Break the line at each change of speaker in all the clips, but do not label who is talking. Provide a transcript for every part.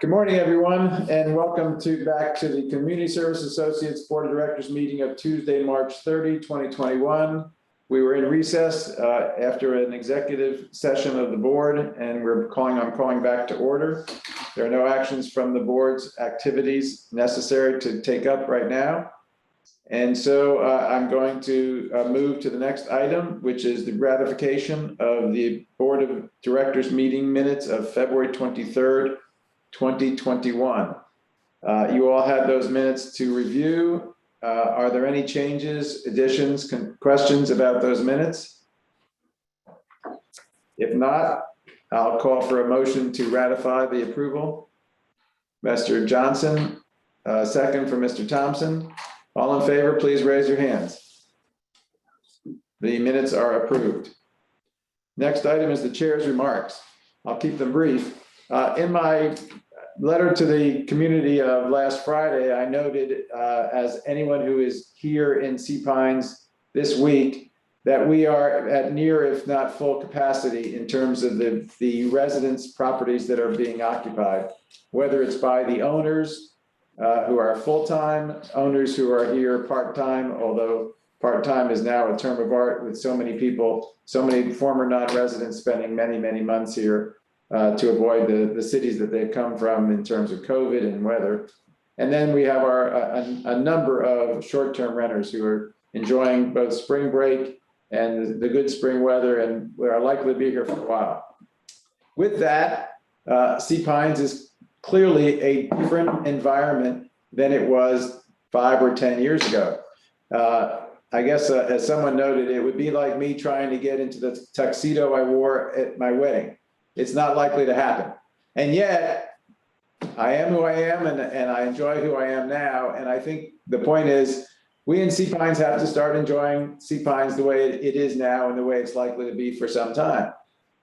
Good morning, everyone, and welcome back to the Community Service Associates Board of Directors meeting of Tuesday, March 30, 2021. We were in recess after an executive session of the board, and I'm calling back to order. There are no actions from the board's activities necessary to take up right now. And so I'm going to move to the next item, which is the ratification of the Board of Directors meeting minutes of February 23rd, 2021. You all had those minutes to review. Are there any changes, additions, questions about those minutes? If not, I'll call for a motion to ratify the approval. Mr. Johnson, second for Mr. Thompson. All in favor, please raise your hands. The minutes are approved. Next item is the chair's remarks. I'll keep them brief. In my letter to the community of last Friday, I noted, as anyone who is here in Sea Pines this week, that we are at near, if not full capacity in terms of the residence properties that are being occupied, whether it's by the owners who are full-time, owners who are here part-time, although part-time is now a term of art with so many people, so many former non-residents spending many, many months here to avoid the cities that they've come from in terms of COVID and weather. And then we have a number of short-term renters who are enjoying both spring break and the good spring weather, and we are likely to be here for a while. With that, Sea Pines is clearly a different environment than it was 5 or 10 years ago. I guess as someone noted, it would be like me trying to get into the tuxedo I wore at my wedding. It's not likely to happen. And yet, I am who I am, and I enjoy who I am now. And I think the point is, we in Sea Pines have to start enjoying Sea Pines the way it is now and the way it's likely to be for some time.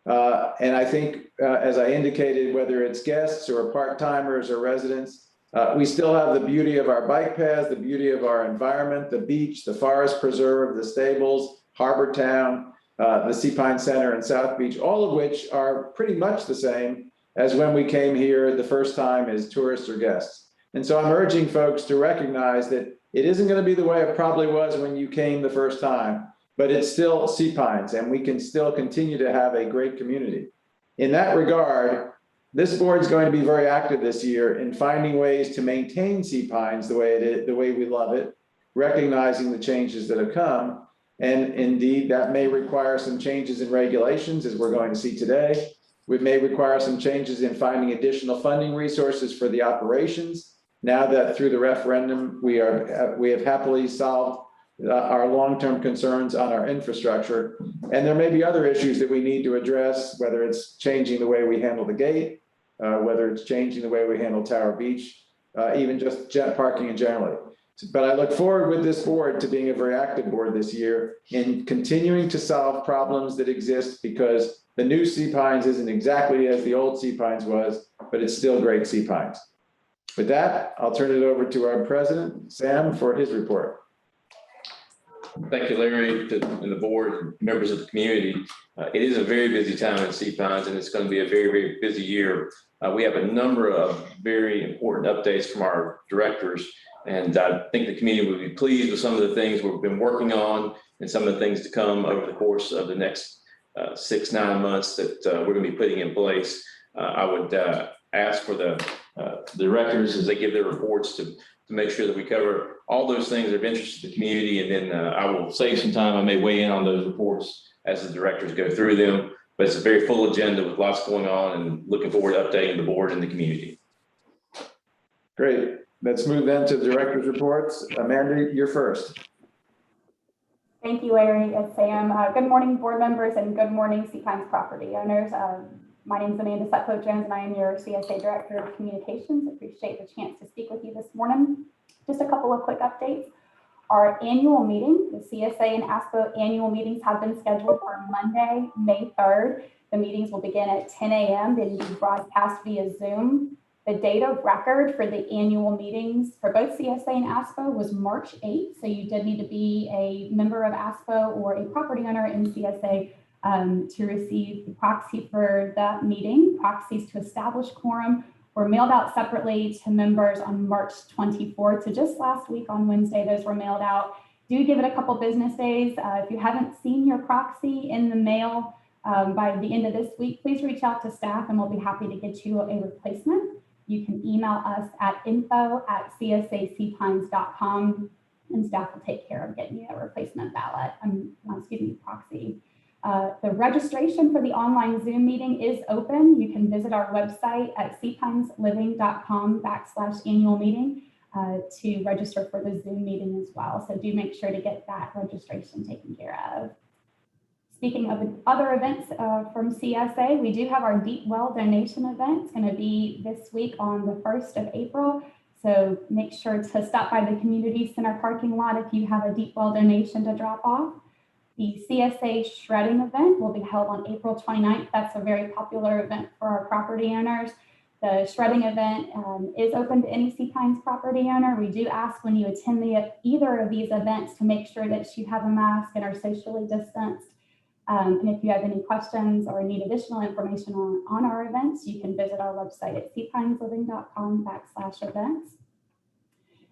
And I think, as I indicated, whether it's guests or part-timers or residents, we still have the beauty of our bike paths, the beauty of our environment, the beach, the forest preserve, the stables, Harbor Town, the Sea Pine Center and South Beach, all of which are pretty much the same as when we came here the first time as tourists or guests. And so I'm urging folks to recognize that it isn't going to be the way it probably was when you came the first time, but it's still Sea Pines, and we can still continue to have a great community. In that regard, this board is going to be very active this year in finding ways to maintain Sea Pines the way it is, the way we love it, recognizing the changes that have come. And indeed, that may require some changes in regulations, as we're going to see today. We may require some changes in finding additional funding resources for the operations. Now that through the referendum, we have happily solved our long-term concerns on our infrastructure. And there may be other issues that we need to address, whether it's changing the way we handle the gate, whether it's changing the way we handle Tower Beach, even just jet parking in generally. But I look forward with this board to being a very active board this year in continuing to solve problems that exist, because the new Sea Pines isn't exactly as the old Sea Pines was, but it's still great Sea Pines. With that, I'll turn it over to our president, Sam, for his report.
Thank you, Larry, and the board, members of the community. It is a very busy time in Sea Pines, and it's going to be a very, very busy year. We have a number of very important updates from our directors, and I think the community will be pleased with some of the things we've been working on and some of the things to come over the course of the next 6-9 months that we're going to be putting in place. I would ask for the directors, as they give their reports, to make sure that we cover all those things that are of interest to the community, and then I will save some time. I may weigh in on those reports as the directors go through them, but it's a very full agenda with lots going on, and looking forward to updating the board and the community.
Great. Let's move then to the director's reports. Amanda, you're first.
Thank you, Larry and Sam. Good morning, board members, and good morning, Sea Pines property owners. My name is Amanda Sutcliffe-Jones, and I am your CSA Director of Communications. Appreciate the chance to speak with you this morning. Just a couple of quick updates. Our annual meeting, the CSA and ASPO annual meetings, have been scheduled for Monday, May 3rd. The meetings will begin at 10 a.m. They will be broadcast via Zoom. The date of record for the annual meetings for both CSA and ASPO was March 8th. So you did need to be a member of ASPO or a property owner in CSA to receive the proxy for that meeting. Proxies to establish quorum were mailed out separately to members on March 24th. So just last week on Wednesday, those were mailed out. Do give it a couple business days. If you haven't seen your proxy in the mail by the end of this week, please reach out to staff and we'll be happy to get you a replacement. You can email us at info@csacpines.com and staff will take care of getting you a replacement ballot, proxy. The registration for the online Zoom meeting is open. You can visit our website at cpinesliving.com/annual meeting to register for the Zoom meeting as well. So do make sure to get that registration taken care of. Speaking of other events from CSA, we do have our Deep Well donation event. It's going to be this week on the 1st of April. So make sure to stop by the community center parking lot if you have a Deep Well donation to drop off. The CSA shredding event will be held on April 29th. That's a very popular event for our property owners. The shredding event is open to any Sea Pines property owner. We do ask when you attend either of these events to make sure that you have a mask and are socially distanced. And if you have any questions or need additional information on our events, you can visit our website at cpinesliving.com/events.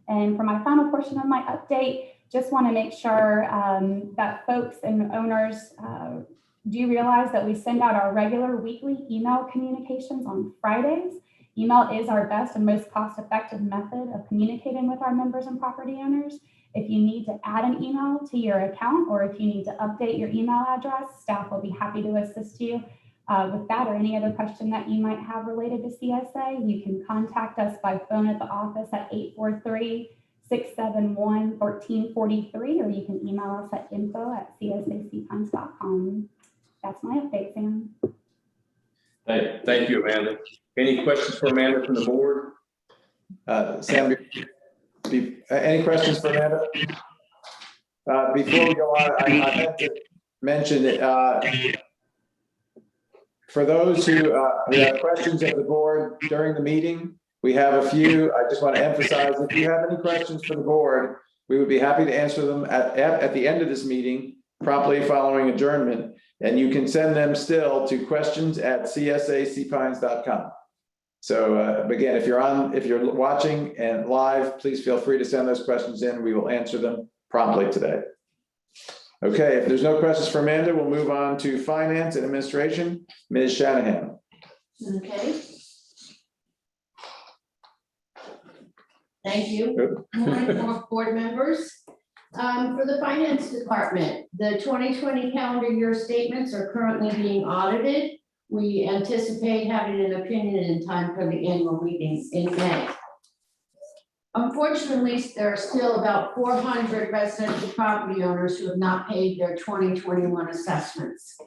And for my final portion of my update, just want to make sure that folks and owners do realize that we send out our regular weekly email communications on Fridays. Email is our best and most cost-effective method of communicating with our members and property owners. If you need to add an email to your account or if you need to update your email address, staff will be happy to assist you with that or any other question that you might have related to CSA. You can contact us by phone at the office at 843-671-1343, or you can email us at info@csacpines.com. That's my update, Sam.
Thank you, Amanda. Any questions for Amanda from the board?
Sam, any questions for Amanda? Before we go on, I meant to mention that for those who have questions of the board during the meeting, we have a few. I just want to emphasize, if you have any questions for the board, we would be happy to answer them at the end of this meeting, promptly following adjournment. And you can send them still to questions@csacpines.com. So again, if you're watching and live, please feel free to send those questions in. We will answer them promptly today. Okay, if there's no questions for Amanda, we'll move on to Finance and Administration. Ms. Shanahan.
Okay. Thank you. Good morning, board members. For the Finance Department, the 2020 calendar year statements are currently being audited. We anticipate having an opinion in time for the annual meeting in May. Unfortunately, there are still about 400 residential property owners who have not paid their 2021 assessments.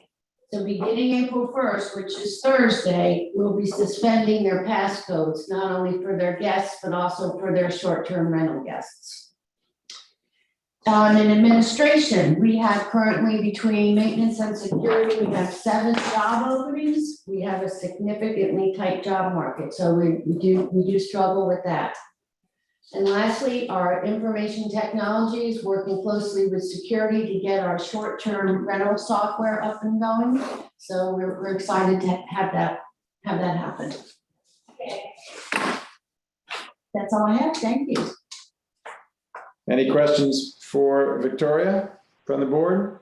So beginning April 1st, which is Thursday, we'll be suspending their passcodes, not only for their guests, but also for their short-term rental guests. In administration, we have currently between maintenance and security, we have 7 job openings. We have a significantly tight job market, so we do struggle with that. And lastly, our information technology is working closely with security to get our short-term rental software up and going. So we're excited to have that happen. Okay. That's all I have. Thank you.
Any questions for Victoria from the board?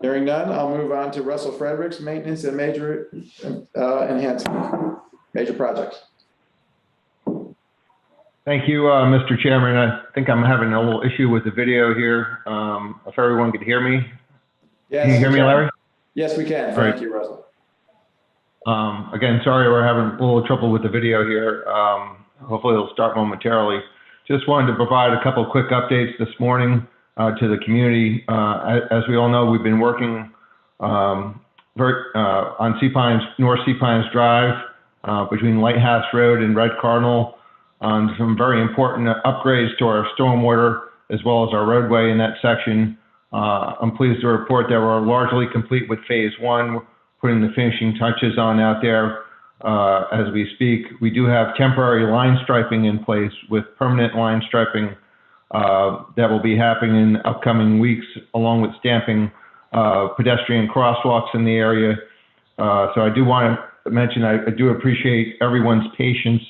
Hearing none, I'll move on to Russell Fredericks, Maintenance and Major Enhancement, Major Projects.
Thank you, Mr. Chairman. I think I'm having a little issue with the video here. If everyone could hear me.
Yes,
can you hear me, Larry?
Yes, we can. Thank you, Russell.
Again, sorry, we're having a little trouble with the video here. Hopefully it'll start momentarily. Just wanted to provide a couple of quick updates this morning to the community. As we all know, we've been working on Sea Pines, North Sea Pines Drive between Lighthouse Road and Red Cardinal on some very important upgrades to our stormwater as well as our roadway in that section. I'm pleased to report that we're largely complete with phase 1, putting the finishing touches on out there. As we speak, we do have temporary line striping in place with permanent line striping that will be happening in upcoming weeks, along with stamping pedestrian crosswalks in the area. So I do want to mention, I do appreciate everyone's patience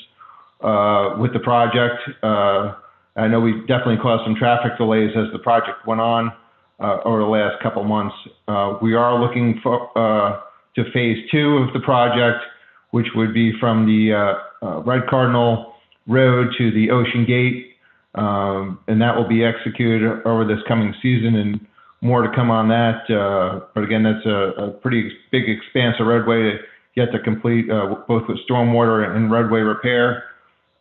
with the project. I know we definitely caused some traffic delays as the project went on over the last couple months. We are looking to phase 2 of the project, which would be from the Red Cardinal Road to the Ocean Gate, and that will be executed over this coming season, and more to come on that. But again, that's a pretty big expanse of roadway to yet to complete, both with stormwater and roadway repair.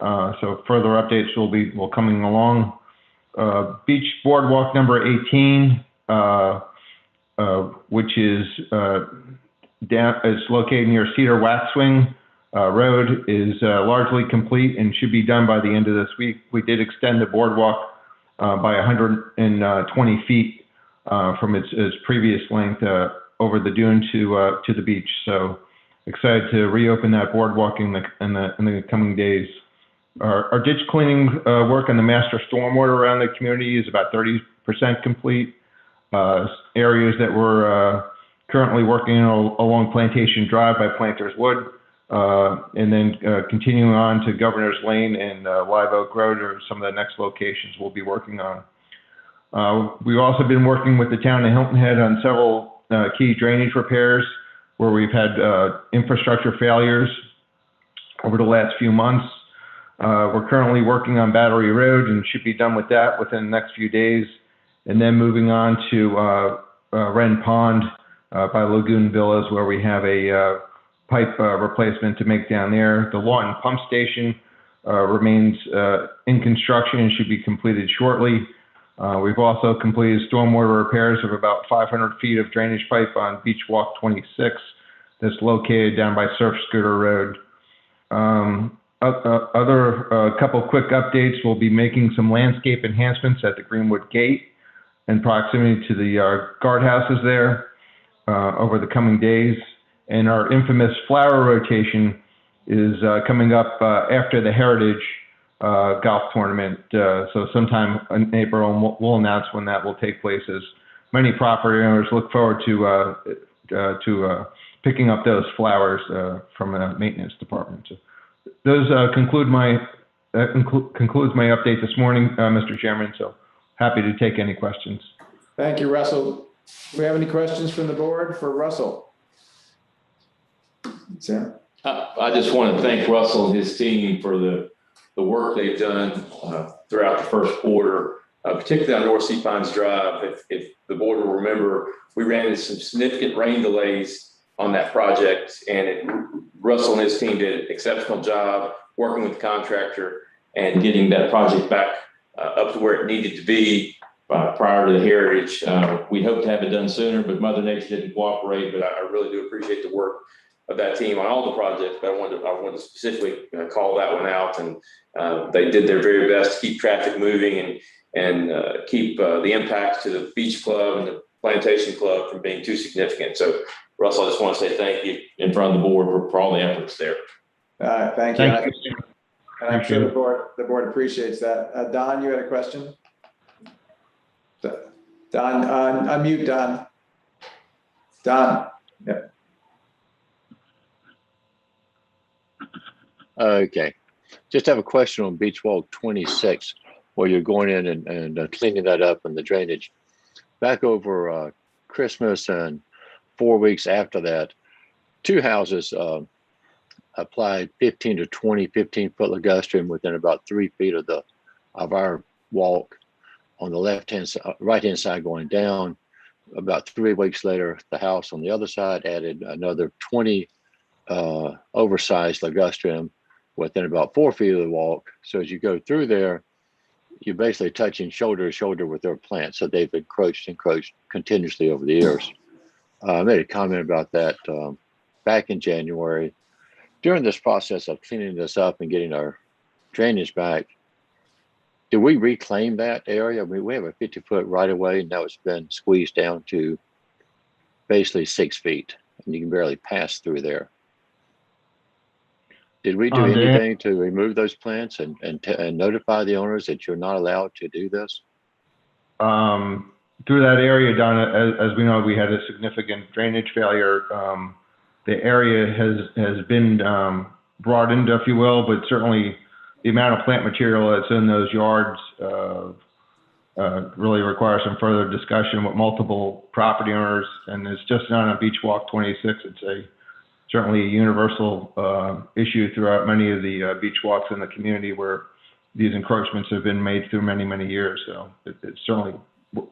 So further updates will coming along. Beach Boardwalk number 18, which is located near Cedar Waxwing Road, is largely complete and should be done by the end of this week. We did extend the boardwalk by 120 feet from its previous length over the dune to the beach. So excited to reopen that boardwalk in the coming days. Our ditch cleaning work on the master stormwater around the community is about 30% complete. Areas that we're currently working on along Plantation Drive by Planters Wood, and then continuing on to Governor's Lane and Live Oak Road are some of the next locations we'll be working on. We've also been working with the town of Hilton Head on several key drainage repairs where we've had infrastructure failures over the last few months. We're currently working on Battery Road and should be done with that within the next few days. And then moving on to Wren Pond by Lagoon Villas, where we have a pipe replacement to make down there. The Lawton Pump Station remains in construction and should be completed shortly. We've also completed stormwater repairs of about 500 feet of drainage pipe on Beach Walk 26 that's located down by Surf Scooter Road. Other couple quick updates, we'll be making some landscape enhancements at the Greenwood Gate in proximity to the guardhouses there over the coming days. And our infamous flower rotation is coming up after the Heritage golf tournament. So sometime in April, and we'll announce when that will take place, as many property owners look forward to picking up those flowers from the maintenance department. So those concludes my update this morning, Mr. Chairman. So happy to take any questions.
Thank you, Russell. Do we have any questions from the board for Russell? Sam?
I just want to thank Russell and his team for the work they've done throughout the first quarter, particularly on North Sea Pines Drive. If the board will remember, we ran into some significant rain delays on that project, and Russell and his team did an exceptional job working with the contractor and getting that project back up to where it needed to be prior to the Heritage. We hoped to have it done sooner, but Mother Nature didn't cooperate. But I really do appreciate the work of that team on all the projects. But I wanted to specifically call that one out, and they did their very best to keep traffic moving and keep the impacts to the Beach Club and the Plantation Club from being too significant. So, Russell, I just want to say thank you in front of the board for all the efforts there.
Thank you.
Thank you.
And I'm sure the board appreciates that. Don, you had a question? Don, unmute Don. Don, yeah.
Okay, just have a question on Beach Walk 26, where you're going in and cleaning that up and the drainage. Back over Christmas and 4 weeks after that, two houses applied 15 to 20 15-foot ligustrum within about 3 feet of our walk on the right-hand side going down. About 3 weeks later, the house on the other side added another 20 oversized ligustrum within about 4 feet of the walk. So as you go through there, you're basically touching shoulder to shoulder with their plants. So they've encroached continuously over the years. I made a comment about that back in January. During this process of cleaning this up and getting our drainage back, did we reclaim that area? I mean, we have a 50-foot right of way, and now it's been squeezed down to basically 6 feet, and you can barely pass through there. Did we do anything to remove those plants and notify the owners that you're not allowed to do this?
Through that area, Don, as we know, we had a significant drainage failure the area has been brought into, if you will, but certainly the amount of plant material that's in those yards really requires some further discussion with multiple property owners. And it's just not on Beach Walk 26. It's certainly a universal issue throughout many of the beach walks in the community where these encroachments have been made through many, many years. So it's certainly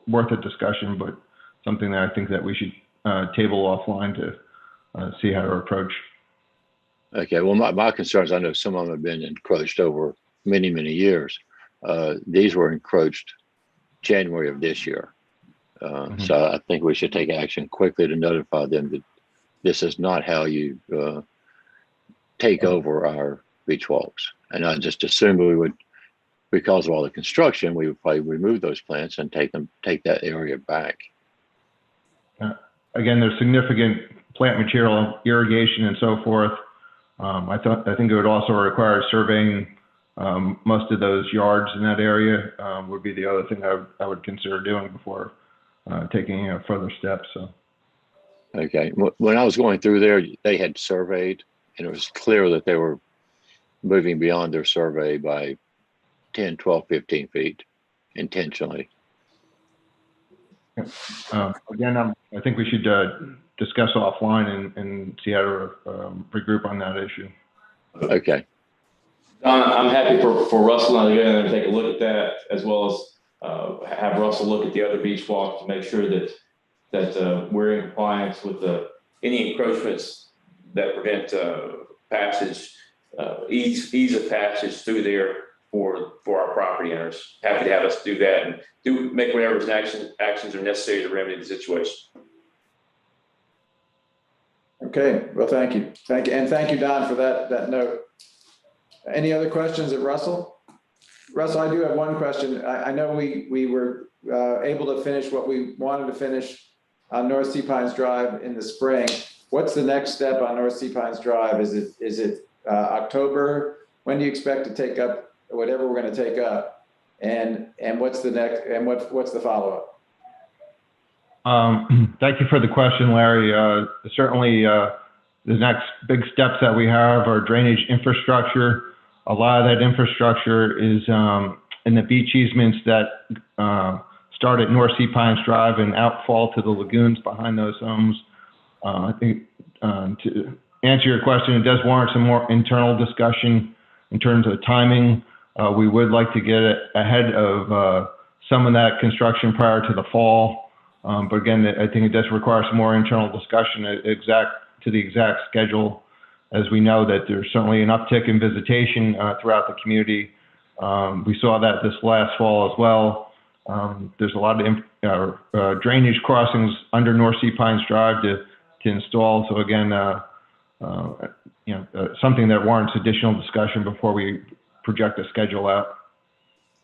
worth a discussion, but something that I think that we should table offline to see how to approach.
Okay, well, my concerns, I know some of them have been encroached over many, many years. These were encroached January of this year. So I think we should take action quickly to notify them that this is not how you take over our beach walks. And I just assumed we would, because of all the construction, we would probably remove those plants and take that area back.
Again, there's significant plant material, irrigation and so forth. I think it would also require surveying most of those yards in that area would be the other thing I would consider doing before taking further steps. So.
Okay, when I was going through there, they had surveyed and it was clear that they were moving beyond their survey by 10, 12, 15 feet intentionally.
Again, I think we should discuss offline and see how to regroup on that issue.
Okay.
Don, I'm happy for Russell and I to go there and take a look at that, as well as have Russell look at the other beach walks to make sure that we're in compliance with any encroachments that prevent passage, ease of passage through there for our property owners. Happy to have us do that and make whatever actions are necessary to remedy the situation.
Okay, well, thank you. And thank you, Don, for that note. Any other questions of Russell? Russell, I do have one question. I know we were able to finish what we wanted to finish on North Sea Pines Drive in the spring. What's the next step on North Sea Pines Drive? Is it October? When do you expect to take up whatever we're going to take up? And what's the next? And what's the follow up?
Thank you for the question, Larry. Certainly, the next big steps that we have are drainage infrastructure. A lot of that infrastructure is in the beach easements that start at North Sea Pines Drive and outfall to the lagoons behind those homes. I think to answer your question, it does warrant some more internal discussion in terms of timing. We would like to get ahead of some of that construction prior to the fall. But again, I think it does require some more internal discussion to the exact schedule, as we know that there's certainly an uptick in visitation throughout the community. We saw that this last fall as well. There's a lot of drainage crossings under North Sea Pines Drive to install. So again, something that warrants additional discussion before we project a schedule out.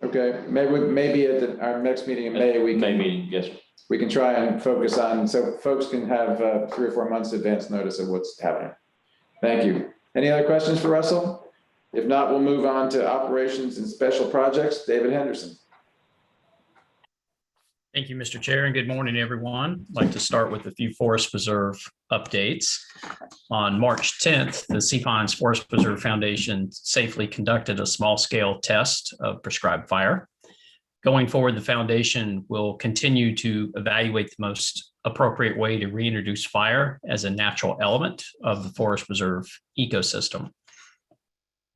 Okay, maybe at our next meeting in May,
Yes, sir.
We can try and focus on, so folks can have 3 or 4 months advance notice of what's happening. Thank you. Any other questions for Russell? If not, we'll move on to operations and special projects. David Henderson.
Thank you, Mr. Chair, and good morning, everyone. I'd like to start with a few Forest Preserve updates. On March 10th, the Sea Pines Forest Preserve Foundation safely conducted a small-scale test of prescribed fire. Going forward, the foundation will continue to evaluate the most appropriate way to reintroduce fire as a natural element of the Forest Preserve ecosystem.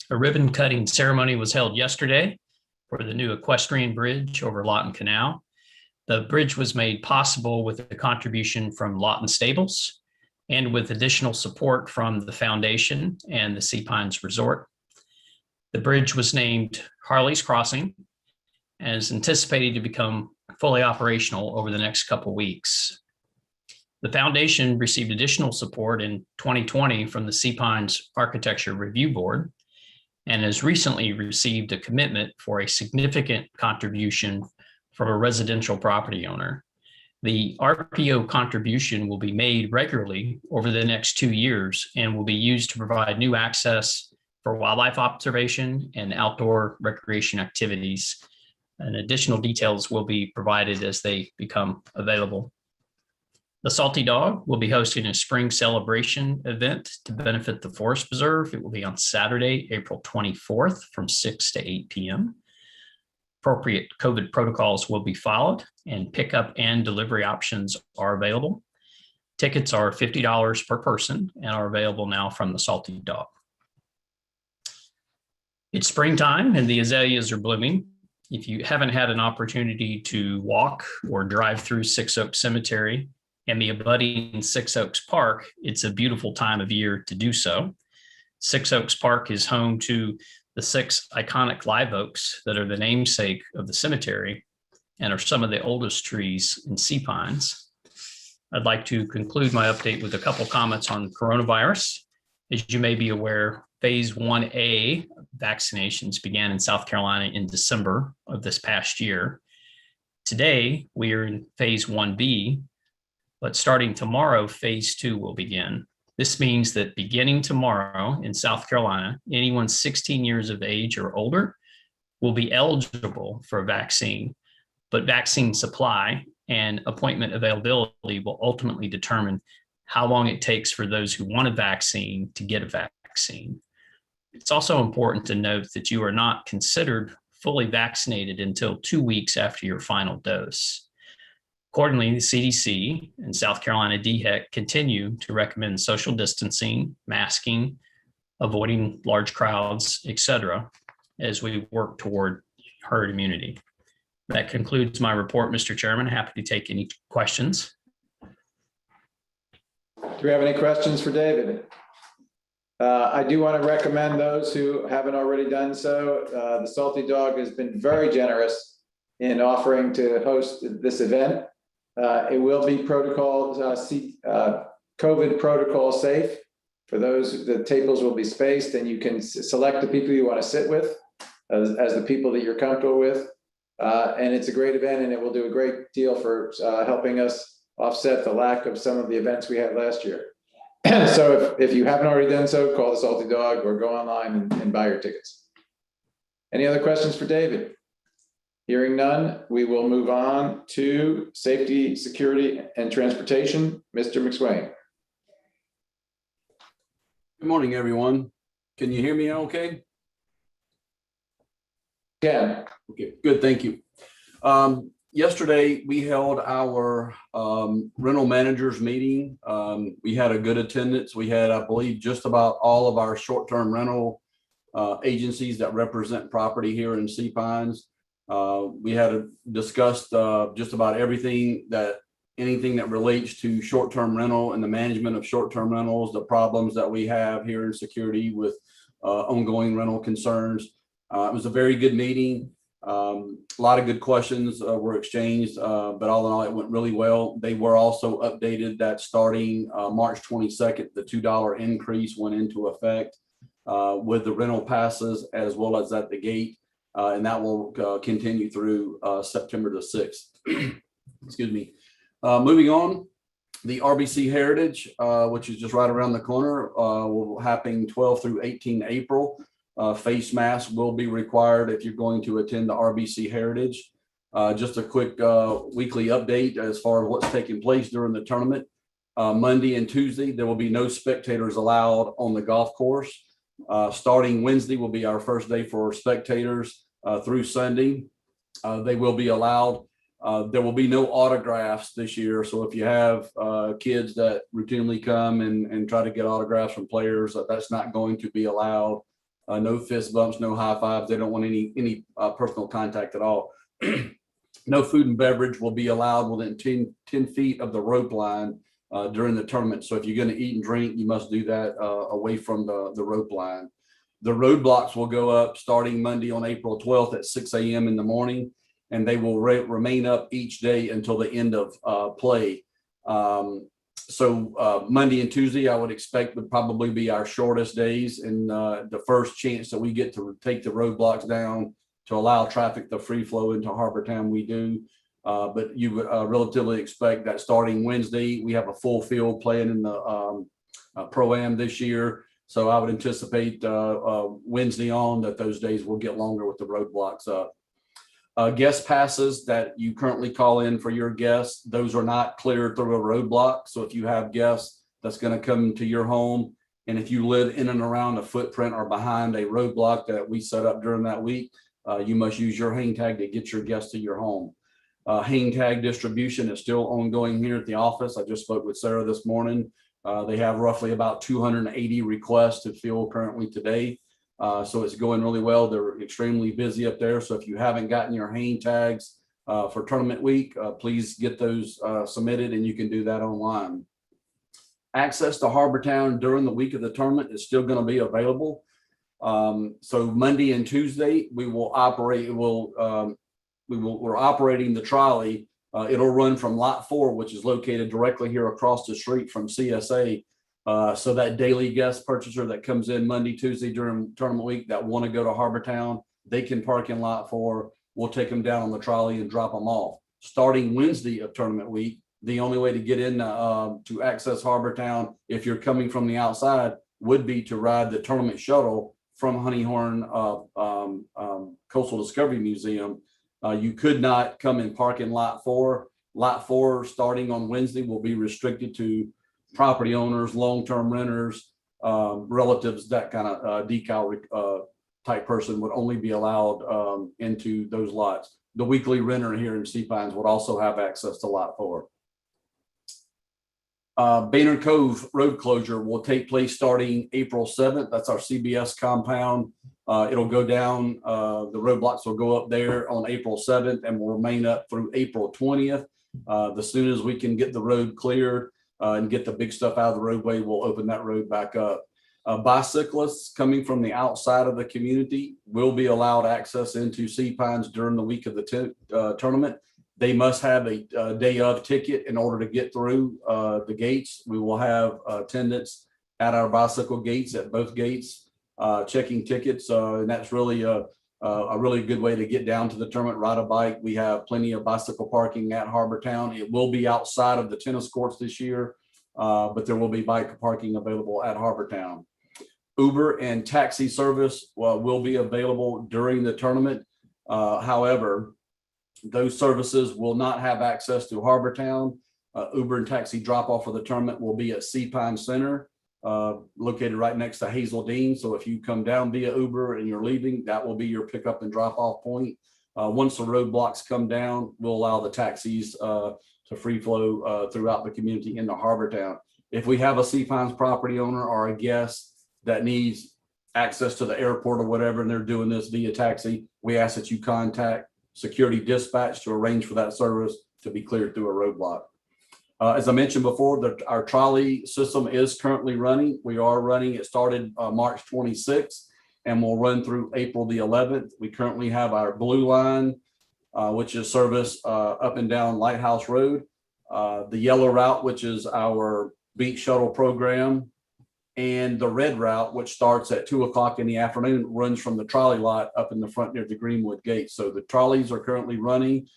A ribbon cutting ceremony was held yesterday for the new equestrian bridge over Lawton Canal. The bridge was made possible with a contribution from Lawton Stables and with additional support from the foundation and the Sea Pines Resort. The bridge was named Harley's Crossing and is anticipated to become fully operational over the next couple weeks. The foundation received additional support in 2020 from the Sea Pines Architecture Review Board and has recently received a commitment for a significant contribution from a residential property owner. The RPO contribution will be made regularly over the next 2 years and will be used to provide new access for wildlife observation and outdoor recreation activities. And additional details will be provided as they become available. The Salty Dog will be hosting a spring celebration event to benefit the Forest Preserve. It will be on Saturday, April 24th from 6 to 8 p.m. Appropriate COVID protocols will be followed, and pickup and delivery options are available. Tickets are $50 per person and are available now from the Salty Dog. It's springtime and the azaleas are blooming. If you haven't had an opportunity to walk or drive through Six Oaks Cemetery and the abutting Six Oaks Park, it's a beautiful time of year to do so. Six Oaks Park is home to the 6 iconic live oaks that are the namesake of the cemetery and are some of the oldest trees in sea pines. I'd like to conclude my update with a couple comments on coronavirus. As you may be aware, phase 1A vaccinations began in South Carolina in December of this past year. Today, we are in phase 1B, but starting tomorrow, phase 2 will begin. This means that beginning tomorrow in South Carolina, anyone 16 years of age or older will be eligible for a vaccine, but vaccine supply and appointment availability will ultimately determine how long it takes for those who want a vaccine to get a vaccine. It's also important to note that you are not considered fully vaccinated until 2 weeks after your final dose. Accordingly, the CDC and South Carolina DHEC continue to recommend social distancing, masking, avoiding large crowds, etc., as we work toward herd immunity. That concludes my report, Mr. Chairman. Happy to take any questions.
Do we have any questions for David? I do want to recommend those who haven't already done so. The Salty Dog has been very generous in offering to host this event. It will be COVID protocol safe. For those, the tables will be spaced and you can select the people you want to sit with as the people that you're comfortable with. And it's a great event and it will do a great deal for helping us offset the lack of some of the events we had last year. So if you haven't already done so, call the Salty Dog or go online and buy your tickets. Any other questions for David? Hearing none, we will move on to safety, security, and transportation. Mr. McSwain.
Good morning, everyone. Can you hear me okay?
Yeah.
Okay, good, thank you. Yesterday, we held our rental managers meeting. We had a good attendance. We had, I believe, just about all of our short-term rental agencies that represent property here in Sea Pines. We had discussed just about anything that relates to short-term rental and the management of short-term rentals, the problems that we have here in security with ongoing rental concerns. It was a very good meeting. A lot of good questions were exchanged, but all in all, it went really well. They were also updated that starting March 22nd, the $2 increase went into effect with the rental passes as well as at the gate. And that will continue through September the 6th. Excuse me. Moving on, the RBC Heritage, which is just right around the corner, will happen 12 through 18 April. Face masks will be required if you're going to attend the RBC Heritage. Just a quick weekly update as far as what's taking place during the tournament. Monday and Tuesday, there will be no spectators allowed on the golf course. Starting Wednesday will be our first day for spectators through Sunday. They will be allowed. There will be no autographs this year. So if you have kids that routinely come and try to get autographs from players, that's not going to be allowed. No fist bumps, no high fives. They don't want any personal contact at all. No food and beverage will be allowed within 10 feet of the rope line during the tournament. So if you're going to eat and drink, you must do that away from the rope line. The roadblocks will go up starting Monday on April 12th at 6 a.m. in the morning, and they will remain up each day until the end of play. So Monday and Tuesday, I would expect would probably be our shortest days, and the first chance that we get to take the roadblocks down to allow traffic to free flow into Harbor Town, we do. But you would relatively expect that starting Wednesday, we have a full field playing in the Pro-Am this year. So I would anticipate Wednesday on that those days will get longer with the roadblocks up. Guest passes that you currently call in for your guests, those are not cleared through a roadblock. So if you have guests that's going to come to your home, and if you live in and around a footprint or behind a roadblock that we set up during that week, you must use your hang tag to get your guests to your home. Hang tag distribution is still ongoing here at the office. I just spoke with Sarah this morning. They have roughly about 280 requests to fill currently today. So it's going really well. They're extremely busy up there. So if you haven't gotten your hang tags for tournament week, please get those submitted, and you can do that online. Access to Harbortown during the week of the tournament is still going to be available. So Monday and Tuesday, we're operating the trolley. It'll run from lot 4, which is located directly here across the street from CSA. So that daily guest purchaser that comes in Monday, Tuesday during tournament week that want to go to Harbortown, they can park in lot 4. We'll take them down on the trolley and drop them off. Starting Wednesday of tournament week, the only way to get in to access Harbortown, if you're coming from the outside, would be to ride the tournament shuttle from Honeyhorn Coastal Discovery Museum. You could not come and park in lot 4. Lot 4, starting on Wednesday, will be restricted to property owners, long-term renters, relatives. That kind of decal type person would only be allowed into those lots. The weekly renter here in Sea Pines would also have access to lot 4. Baynard Cove road closure will take place starting April 7th. That's our CBS compound. It'll go down, the roadblocks will go up there on April 7th and will remain up through April 20th. As soon as we can get the road cleared and get the big stuff out of the roadway, we'll open that road back up. Bicyclists coming from the outside of the community will be allowed access into Sea Pines during the week of the tournament. They must have a day of ticket in order to get through the gates. We will have attendants at our bicycle gates at both gates checking tickets. And that's really a really good way to get down to the tournament, ride a bike. We have plenty of bicycle parking at Harbortown. It will be outside of the tennis courts this year, but there will be bike parking available at Harbortown. Uber and taxi service will be available during the tournament. However, those services will not have access to Harbortown. Uber and taxi drop off for the tournament will be at Sea Pine Center, located right next to Hazeldean. So if you come down via Uber and you're leaving, that will be your pickup and drop off point. Once the roadblocks come down, we'll allow the taxis to free flow throughout the community into Harbortown. If we have a Sea Pines property owner or a guest that needs access to the airport or whatever, and they're doing this via taxi, we ask that you contact security dispatch to arrange for that service to be cleared through a roadblock. As I mentioned before, our trolley system is currently running. We are running. It started March 26th and will run through April the 11th. We currently have our blue line, which is service up and down Lighthouse Road. The yellow route, which is our beach shuttle program, and the red route, which starts at 2 o'clock in the afternoon, runs from the trolley lot up in the front near the Greenwood Gate. So the trolleys are currently running.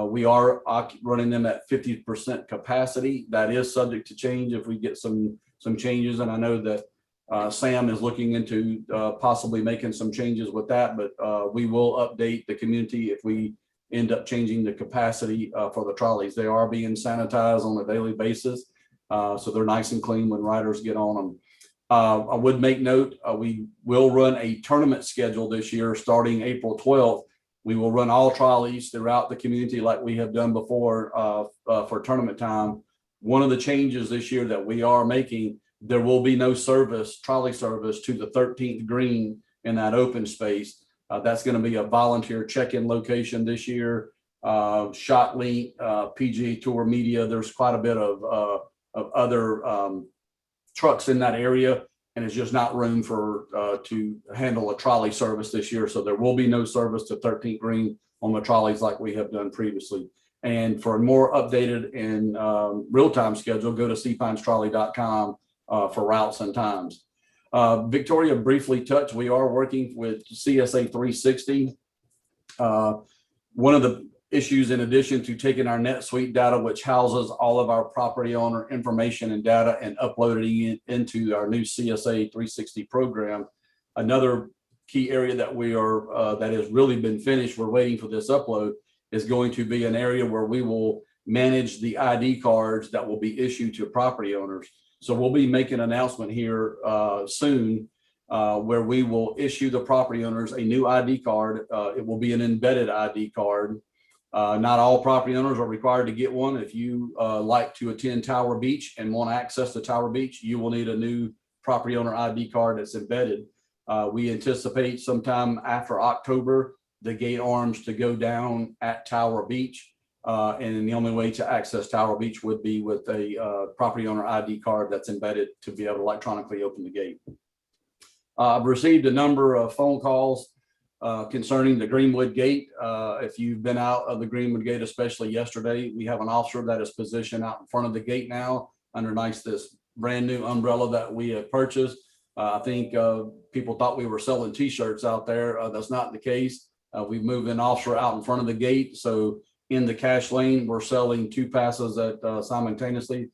We are running them at 50% capacity. That is subject to change if we get some changes. And I know that Sam is looking into possibly making some changes with that, but we will update the community if we end up changing the capacity for the trolleys. They are being sanitized on a daily basis. So they're nice and clean when riders get on them. I would make note, we will run a tournament schedule this year starting April 12th. We will run all trolleys throughout the community like we have done before for tournament time. One of the changes this year that we are making, there will be no trolley service to the 13th green in that open space. That's going to be a volunteer check-in location this year. ShotLink, PGA Tour Media, there's quite a bit of other trucks in that area, and it's just not room for to handle a trolley service this year. So there will be no service to 13th green on the trolleys like we have done previously. And for a more updated and real-time schedule, go to seapinestrolley.com for routes and times. Victoria briefly touched, we are working with CSA 360. One of the issues, in addition to taking our NetSuite data, which houses all of our property owner information and data, and uploading it into our new CSA 360 program, another key area that we are, that has really been finished, we're waiting for this upload, is going to be an area where we will manage the ID cards that will be issued to property owners. So we'll be making an announcement here soon where we will issue the property owners a new ID card. It will be an embedded ID card. Not all property owners are required to get one. If you like to attend Tower Beach and want access to Tower Beach, you will need a new property owner ID card that's embedded. We anticipate sometime after October, the gate arms to go down at Tower Beach. And the only way to access Tower Beach would be with a property owner ID card that's embedded to be able to electronically open the gate. I've received a number of phone calls concerning the Greenwood Gate. If you've been out of the Greenwood Gate, especially yesterday, we have an officer that is positioned out in front of the gate now underneath this brand new umbrella that we have purchased. I think people thought we were selling t-shirts out there. That's not the case. We've moved an officer out in front of the gate. So in the cash lane, we're selling 2 passes at simultaneously,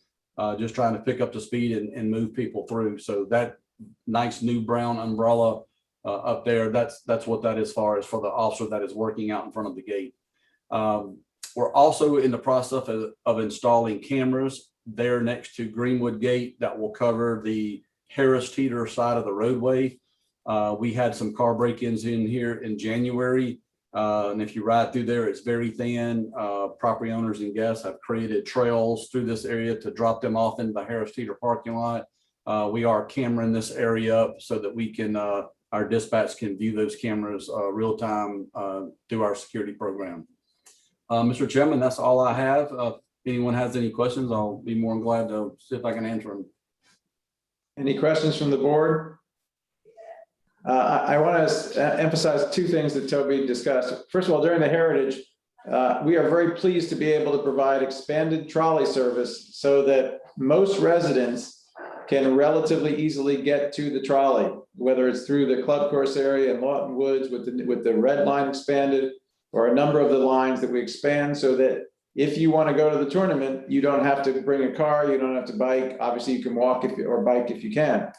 just trying to pick up the speed and move people through. So that nice new brown umbrella up there, that's what that is as far as for the officer that is working out in front of the gate. We're also in the process of installing cameras there next to Greenwood Gate that will cover the Harris Teeter side of the roadway. We had some car break-ins in here in January. And if you ride through there, it's very thin. Property owners and guests have created trails through this area to drop them off into the Harris Teeter parking lot. We are cameraing this area up so that we can, our dispatch can view those cameras real time through our security program. Mr. Chairman, that's all I have. If anyone has any questions, I'll be more than glad to see if I can answer them.
Any questions from the board? I want to emphasize 2 things that Toby discussed. First of all, during the Heritage, we are very pleased to be able to provide expanded trolley service so that most residents can relatively easily get to the trolley, whether it's through the club course area in Lawton Woods with the red line expanded, or a number of the lines that we expand so that if you want to go to the tournament, you don't have to bring a car, you don't have to bike. Obviously, you can walk or bike if you can.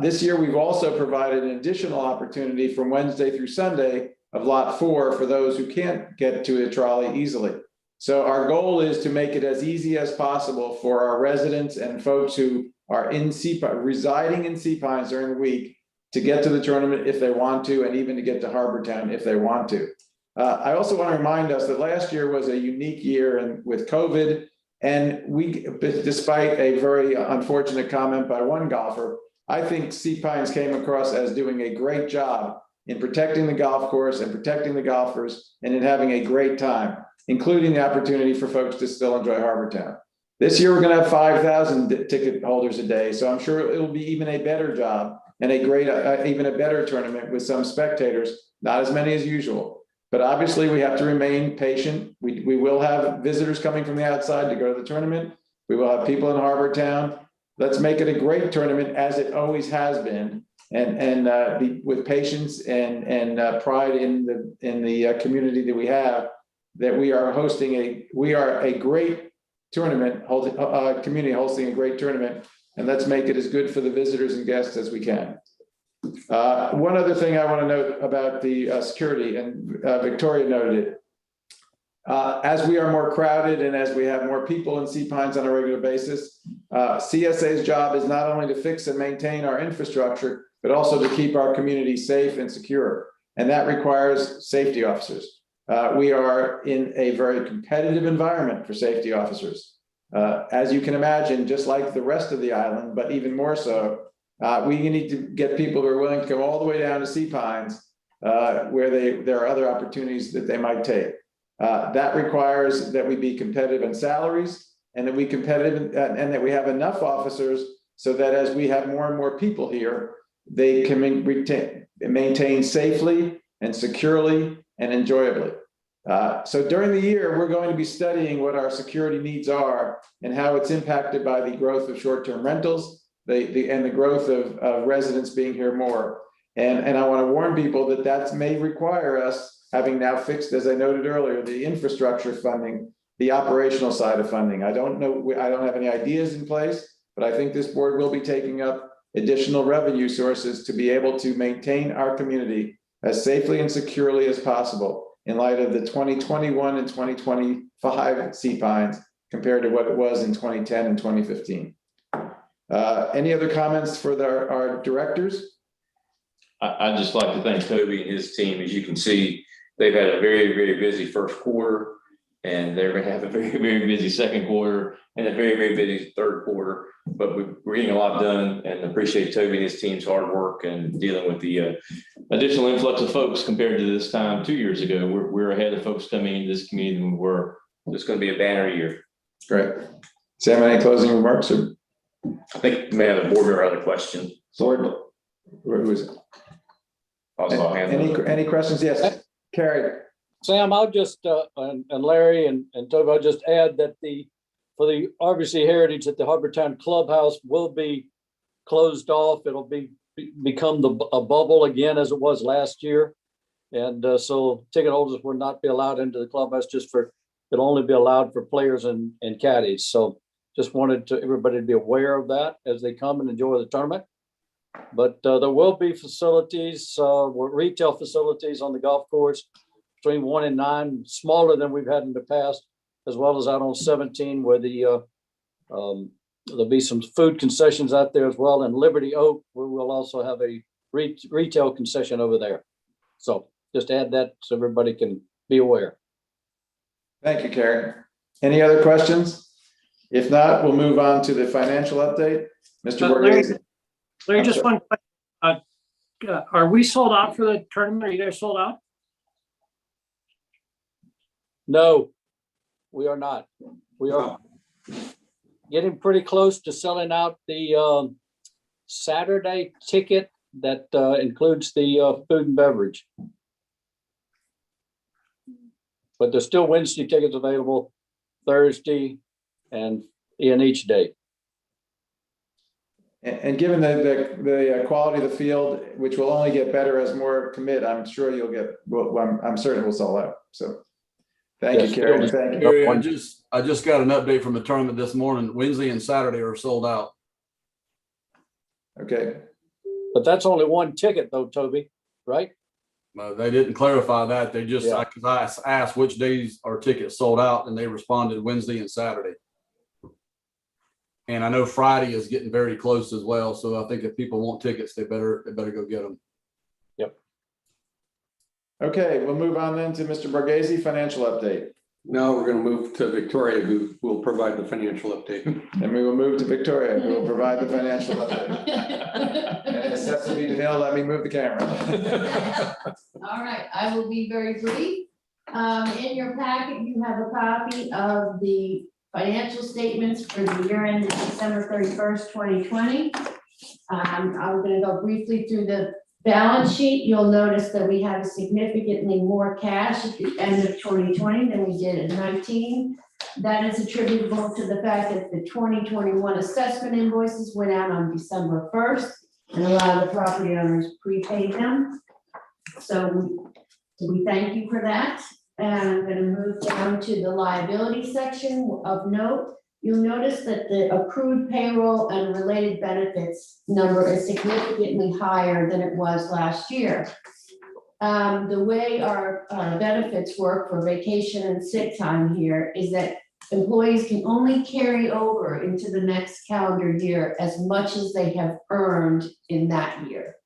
This year, we've also provided an additional opportunity from Wednesday through Sunday of Lot 4 for those who can't get to a trolley easily. So our goal is to make it as easy as possible for our residents and folks who are in residing in Sea Pines during the week to get to the tournament if they want to, and even to get to Harbortown if they want to. I also want to remind us that last year was a unique year with COVID, and we, despite a very unfortunate comment by one golfer, I think Sea Pines came across as doing a great job in protecting the golf course and protecting the golfers and in having a great time, including the opportunity for folks to still enjoy Harbortown. This year, we're going to have 5,000 ticket holders a day, so I'm sure it will be even a better job and a great, even a better tournament with some spectators, not as many as usual. But obviously, we have to remain patient. We will have visitors coming from the outside to go to the tournament. We will have people in Harbortown. Let's make it a great tournament as it always has been, and be with patience and pride in the community that we have. That we are hosting we are a great tournament, community hosting a great tournament, and let's make it as good for the visitors and guests as we can. One other thing I want to note about the security, and Victoria noted it. As we are more crowded and as we have more people in Sea Pines on a regular basis, CSA's job is not only to fix and maintain our infrastructure, but also to keep our community safe and secure. And that requires safety officers. We are in a very competitive environment for safety officers. As you can imagine, just like the rest of the island, but even more so, we need to get people who are willing to go all the way down to Sea Pines, where there are other opportunities that they might take. That requires that we be competitive in salaries, and that and that we have enough officers so that as we have more and more people here, they can maintain safely and securely and enjoyably. So during the year, we're going to be studying what our security needs are and how it's impacted by the growth of short-term rentals, and the growth of residents being here more. And I want to warn people that may require us, having now fixed, as I noted earlier, the infrastructure funding, the operational side of funding. I don't know, I don't have any ideas in place, but I think this board will be taking up additional revenue sources to be able to maintain our community as safely and securely as possible in light of the 2021 and 2025 sea pines compared to what it was in 2010 and 2015. Any other comments for our directors?
I'd just like to thank Toby and his team. As you can see, they've had a very, very busy first quarter, and they're going to have a very, very busy second quarter and a very, very busy third quarter. But we're getting a lot done, and appreciate Toby and his team's hard work and dealing with the additional influx of folks compared to this time 2 years ago. We're ahead of folks coming into this community, and we're just going to be a banner year.
Great. Sam, any closing remarks? Or
I think we may have a board member other question.
Lord, who is it? Any questions? Yes, Carrie.
Sam, I'll just, and Larry and Toby, I'll just add that for the RBC Heritage at the Hubbardtown Clubhouse will be closed off. It'll become a bubble again as it was last year. And so ticket holders will not be allowed into the clubhouse, it'll only be allowed for players and caddies. So just wanted everybody to be aware of that as they come and enjoy the tournament. But there will be facilities, retail facilities on the golf course between 1 and 9, smaller than we've had in the past, as well as out on 17 where there'll be some food concessions out there as well. And Liberty Oak, we will also have a retail concession over there. So just add that so everybody can be aware.
Thank you, Carrie. Any other questions? If not, we'll move on to the financial update. Mr. Borghese.
Larry, just one question. Are we sold out for the tournament? Are you guys sold out?
No, we are not. We are getting pretty close to selling out the Saturday ticket that includes the food and beverage. But there's still Wednesday tickets available, Thursday, and in each day.
And given the quality of the field, which will only get better as more commit, I'm sure you'll get, I'm certain we'll sell out. So thank you, Carrie. Thank you.
Gary, I just got an update from the tournament this morning. Wednesday and Saturday are sold out.
Okay.
But that's only one ticket though, Toby, right?
They didn't clarify that. They just, because I asked which days our tickets sold out, and they responded Wednesday and Saturday. And I know Friday is getting very close as well. So I think if people want tickets, they better go get them.
Yep.
Okay, we'll move on then to Mr. Borghese, financial update.
Now we're going to move to Victoria, who will provide the financial update.
And we will move to Victoria, who will provide the financial update. And if Sesame Hill, let me move the camera.
All right, I will be very brief. In your packet, you have a copy of the financial statements for the year ended December 31st, 2020. I'm going to go briefly through the balance sheet. You'll notice that we have significantly more cash at the end of 2020 than we did in 19. That is attributable to the fact that the 2021 assessment invoices went out on December 1st, and a lot of the property owners prepaid them. So we thank you for that. And I'm going to move down to the liability section of note. You'll notice that the accrued payroll and related benefits number is significantly higher than it was last year. The way our benefits work for vacation and sick time here is that employees can only carry over into the next calendar year as much as they have earned in that year.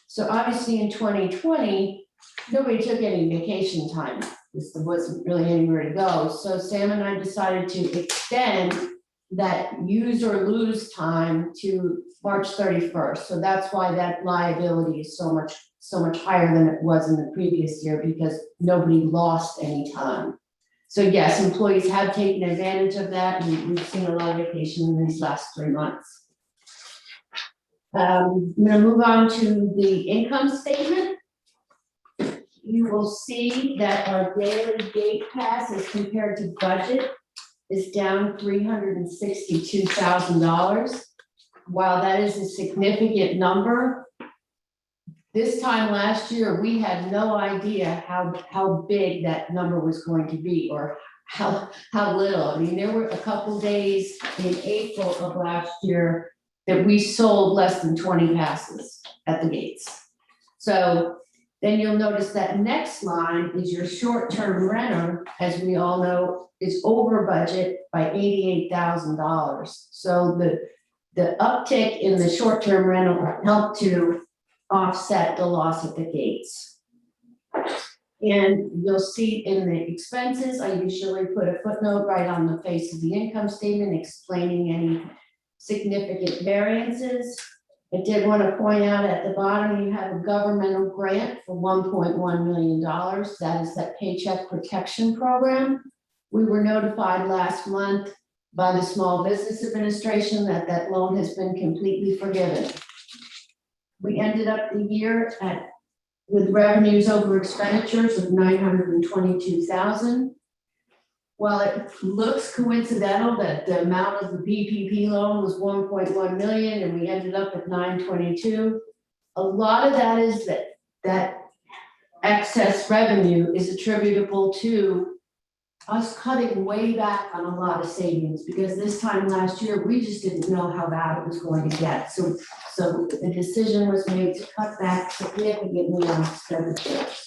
So obviously in 2020, nobody took any vacation time. This wasn't really anywhere to go. So Sam and I decided to extend that use or lose time to March 31st. So that's why that liability is so much higher than it was in the previous year, because nobody lost any time. So yes, employees have taken advantage of that, and we've seen a lot of vacation in these last 3 months. I'm going to move on to the income statement. You will see that our daily gate pass as compared to budget is down $362,000. While that is a significant number, this time last year, we had no idea how big that number was going to be, or how little. I mean, there were a couple days in April of last year that we sold less than 20 passes at the gates. So then you'll notice that next line is your short-term renter, as we all know, is over budget by $88,000. So the uptick in the short-term rental helped to offset the loss at the gates. And you'll see in the expenses, I usually put a footnote right on the face of the income statement explaining any significant variances. I did want to point out at the bottom, you have a governmental grant for $1.1 million. That is that Paycheck Protection Program. We were notified last month by the Small Business Administration that that loan has been completely forgiven. We ended up the year with revenues over expenditures of $922,000. While it looks coincidental that the amount of the PPP loan was 1.1 million and we ended up at 922, a lot of that is that excess revenue is attributable to us cutting way back on a lot of savings, because this time last year, we just didn't know how bad it was going to get. So the decision was made to cut back significantly on expenditures.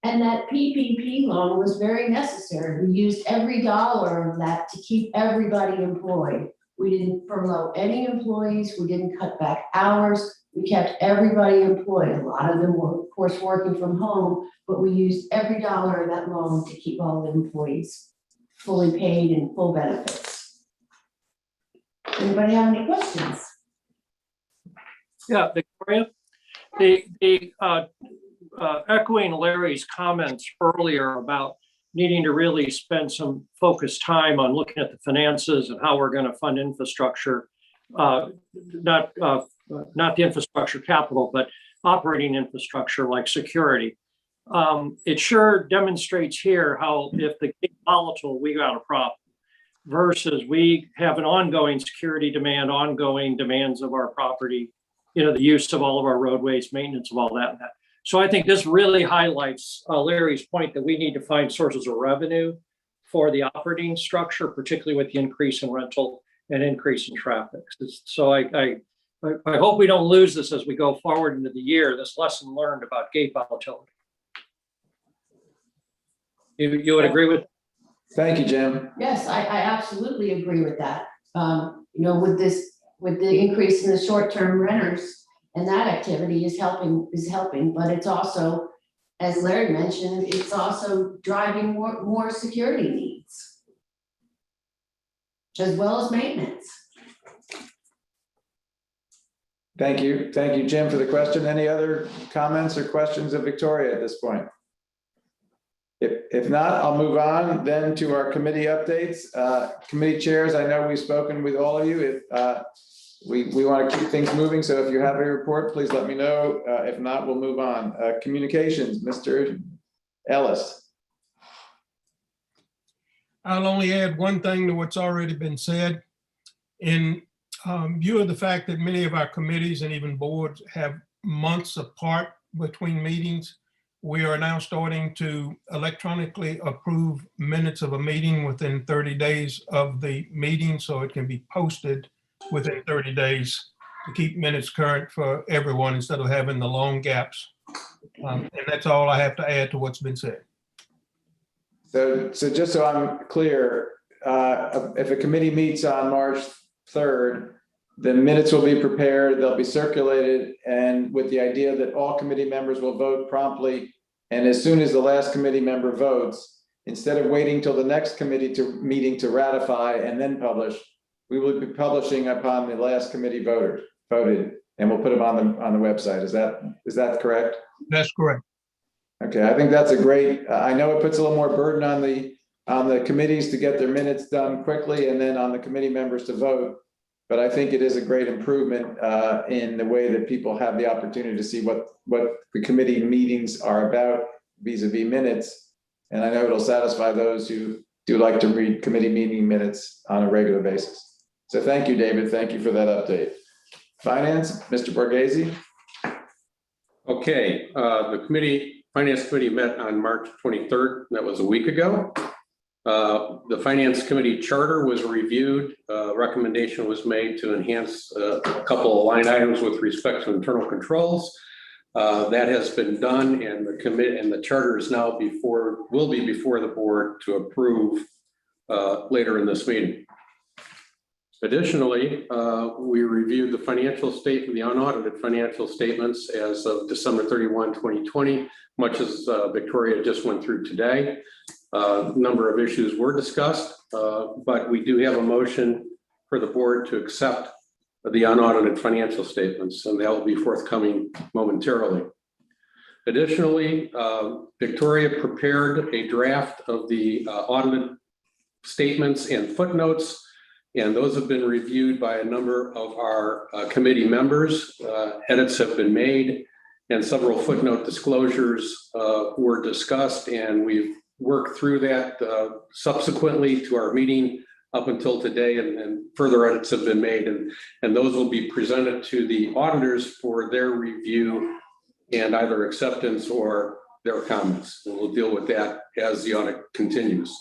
And that PPP loan was very necessary. We used every dollar of that to keep everybody employed. We didn't furlough any employees. We didn't cut back hours. We kept everybody employed. A lot of them were, of course, working from home, but we used every dollar of that loan to keep all the employees fully paid and full benefits. Anybody have any questions?
Yeah, Victoria, echoing Larry's comments earlier about needing to really spend some focused time on looking at the finances and how we're going to fund infrastructure, not the infrastructure capital, but operating infrastructure like security. It sure demonstrates here how if the gate's volatile, we got a problem, versus we have an ongoing security demand, ongoing demands of our property, the use of all of our roadways, maintenance of all that. So I think this really highlights Larry's point that we need to find sources of revenue for the operating structure, particularly with the increase in rental and increase in traffic. So I hope we don't lose this as we go forward into the year, this lesson learned about gate volatility. You would agree with?
Thank you, Jim.
Yes, I absolutely agree with that. With the increase in the short-term renters, and that activity is helping, but it's also, as Larry mentioned, it's also driving more security needs, as well as maintenance.
Thank you, Jim, for the question. Any other comments or questions of Victoria at this point? If not, I'll move on then to our committee updates. Committee chairs, I know we've spoken with all of you. We want to keep things moving, so if you have a report, please let me know. If not, we'll move on. Communications, Mr. Ellis.
I'll only add one thing to what's already been said. In view of the fact that many of our committees and even boards have months apart between meetings, we are now starting to electronically approve minutes of a meeting within 30 days of the meeting, so it can be posted within 30 days to keep minutes current for everyone instead of having the long gaps. And that's all I have to add to what's been said.
So just so I'm clear, if a committee meets on March 3rd, the minutes will be prepared, they'll be circulated, and with the idea that all committee members will vote promptly. And as soon as the last committee member votes, instead of waiting till the next committee meeting to ratify and then publish, we will be publishing upon the last committee voted, and we'll put them on the website. Is that correct?
That's correct.
Okay, I think that's a great. I know it puts a little more burden on the committees to get their minutes done quickly, and then on the committee members to vote. But I think it is a great improvement in the way that people have the opportunity to see what the committee meetings are about vis-a-vis minutes. And I know it'll satisfy those who do like to read committee meeting minutes on a regular basis. So thank you, David. Thank you for that update. Finance, Mr. Borghese.
Okay, the Finance Committee met on March 23rd. That was a week ago. The Finance Committee charter was reviewed. Recommendation was made to enhance a couple of line items with respect to internal controls. That has been done, and the committee and the charter is now will be before the board to approve later in this meeting. Additionally, we reviewed the financial statement, the unaudited financial statements as of December 31, 2020, much as Victoria just went through today. A number of issues were discussed, but we do have a motion for the board to accept the unaudited financial statements, and that will be forthcoming momentarily. Additionally, Victoria prepared a draft of the audited statements and footnotes, and those have been reviewed by a number of our committee members. Edits have been made, and several footnote disclosures were discussed, and we've worked through that subsequently to our meeting up until today, and further edits have been made, and those will be presented to the auditors for their review and either acceptance or their comments. And we'll deal with that as the audit continues.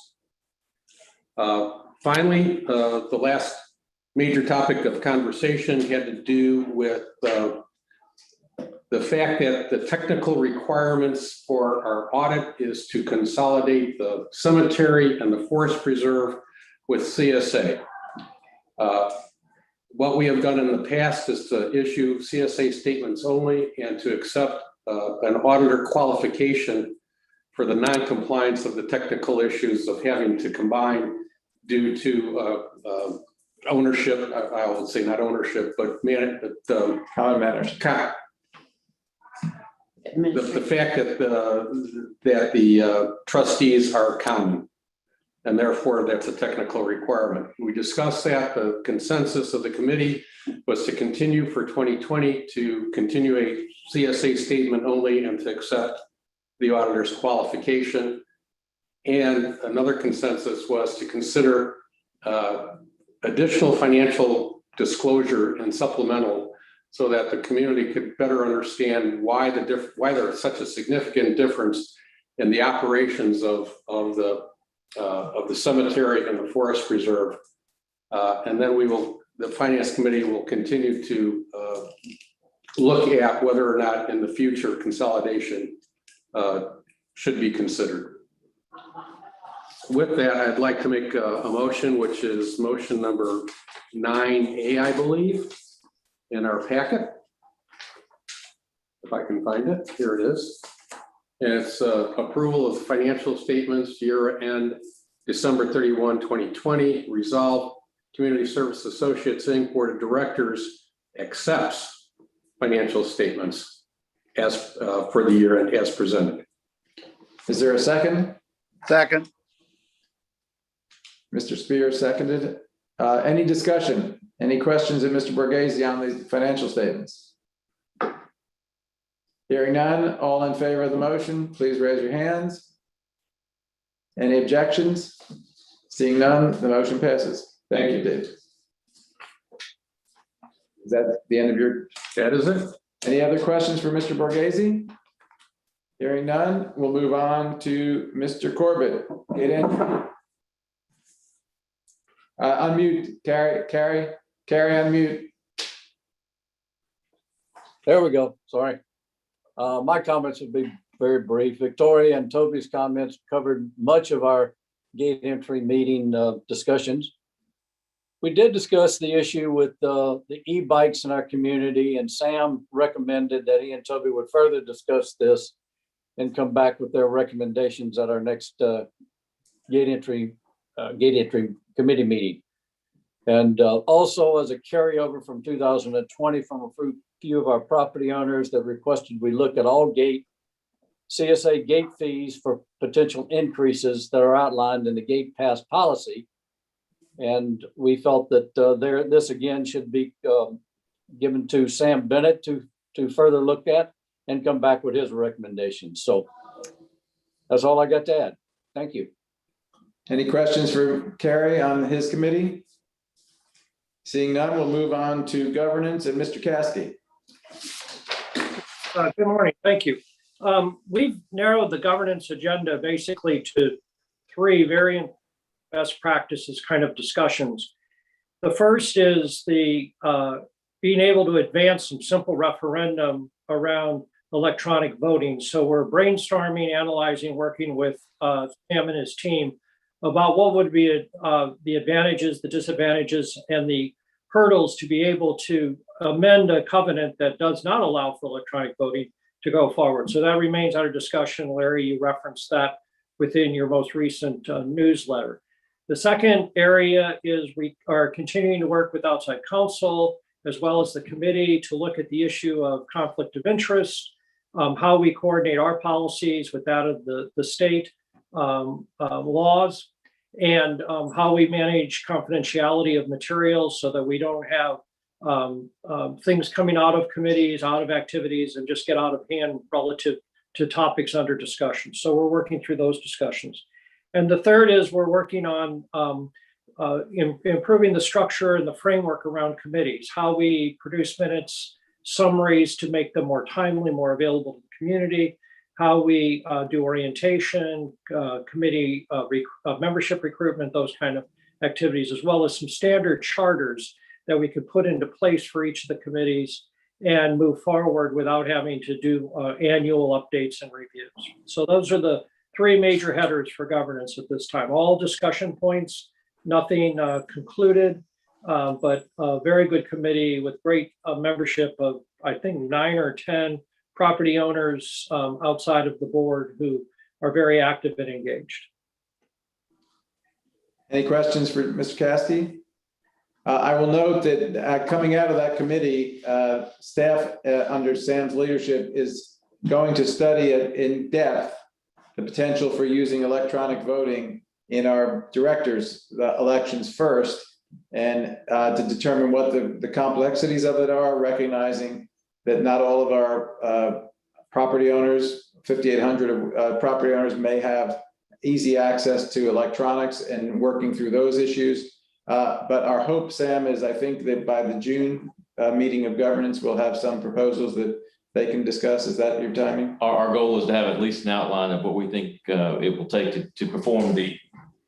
Finally, the last major topic of conversation had to do with the fact that the technical requirements for our audit is to consolidate the cemetery and the forest preserve with CSA. What we have done in the past is to issue CSA statements only and to accept an auditor qualification for the non-compliance of the technical issues of having to combine due to ownership. I would say not ownership, but
Common management.
The fact that the trustees are common, and therefore that's a technical requirement. We discussed that. The consensus of the committee was to continue for 2020 to continue a CSA statement only and to accept the auditor's qualification. And another consensus was to consider additional financial disclosure and supplemental so that the community could better understand why there is such a significant difference in the operations of the cemetery and the forest preserve. And then the Finance Committee will continue to look at whether or not in the future consolidation should be considered. With that, I'd like to make a motion, which is motion number 9A, I believe, in our packet. If I can find it, here it is. And it's approval of financial statements year end December 31, 2020. Resolve, Community Service Associates Inc. Board of Directors accepts financial statements as for the year end as presented.
Is there a second?
Second.
Mr. Spear seconded. Any discussion? Any questions of Mr. Borghese on the financial statements? Hearing none, all in favor of the motion, please raise your hands. Any objections? Seeing none, the motion passes. Thank you, Dave. Is that the end of your?
That is it.
Any other questions for Mr. Borghese? Hearing none, we'll move on to Mr. Corbett. Get in. Unmute, Carrie, unmute.
There we go. Sorry. My comments would be very brief. Victoria and Toby's comments covered much of our gate entry meeting discussions. We did discuss the issue with the e-bikes in our community, and Sam recommended that he and Toby would further discuss this and come back with their recommendations at our next gate entry committee meeting. And also as a carryover from 2020 from a few of our property owners that requested we look at all CSA gate fees for potential increases that are outlined in the gate pass policy. And we felt that this again should be given to Sam Bennett to further look at and come back with his recommendations. So that's all I got to add. Thank you.
Any questions for Carrie on his committee? Seeing none, we'll move on to governance and Mr. Caskey.
Good morning. Thank you. We've narrowed the governance agenda basically to three very best practices kind of discussions. The first is the being able to advance some simple referendum around electronic voting. So we're brainstorming, analyzing, working with Sam and his team about what would be the advantages, the disadvantages, and the hurdles to be able to amend a covenant that does not allow for electronic voting to go forward. So that remains under discussion. Larry, you referenced that within your most recent newsletter. The second area is we are continuing to work with outside counsel as well as the committee to look at the issue of conflict of interest, how we coordinate our policies with that of the state laws, and how we manage confidentiality of materials so that we don't have things coming out of committees, out of activities, and just get out of hand relative to topics under discussion. So we're working through those discussions. And the third is we're working on improving the structure and the framework around committees, how we produce minutes, summaries to make them more timely, more available to the community, how we do orientation, committee membership recruitment, those kind of activities, as well as some standard charters that we could put into place for each of the committees and move forward without having to do annual updates and reviews. So those are the three major headers for governance at this time. All discussion points, nothing concluded, but a very good committee with great membership of, I think, 9 or 10 property owners outside of the board who are very active and engaged.
Any questions for Mr. Casti? I will note that coming out of that committee, staff under Sam's leadership is going to study in depth the potential for using electronic voting in our directors' elections first, and to determine what the complexities of it are, recognizing that not all of our property owners, 5,800 property owners, may have easy access to electronics, and working through those issues. But our hope, Sam, is I think that by the June meeting of governance, we'll have some proposals that they can discuss. Is that your timing?
Our goal is to have at least an outline of what we think it will take to perform the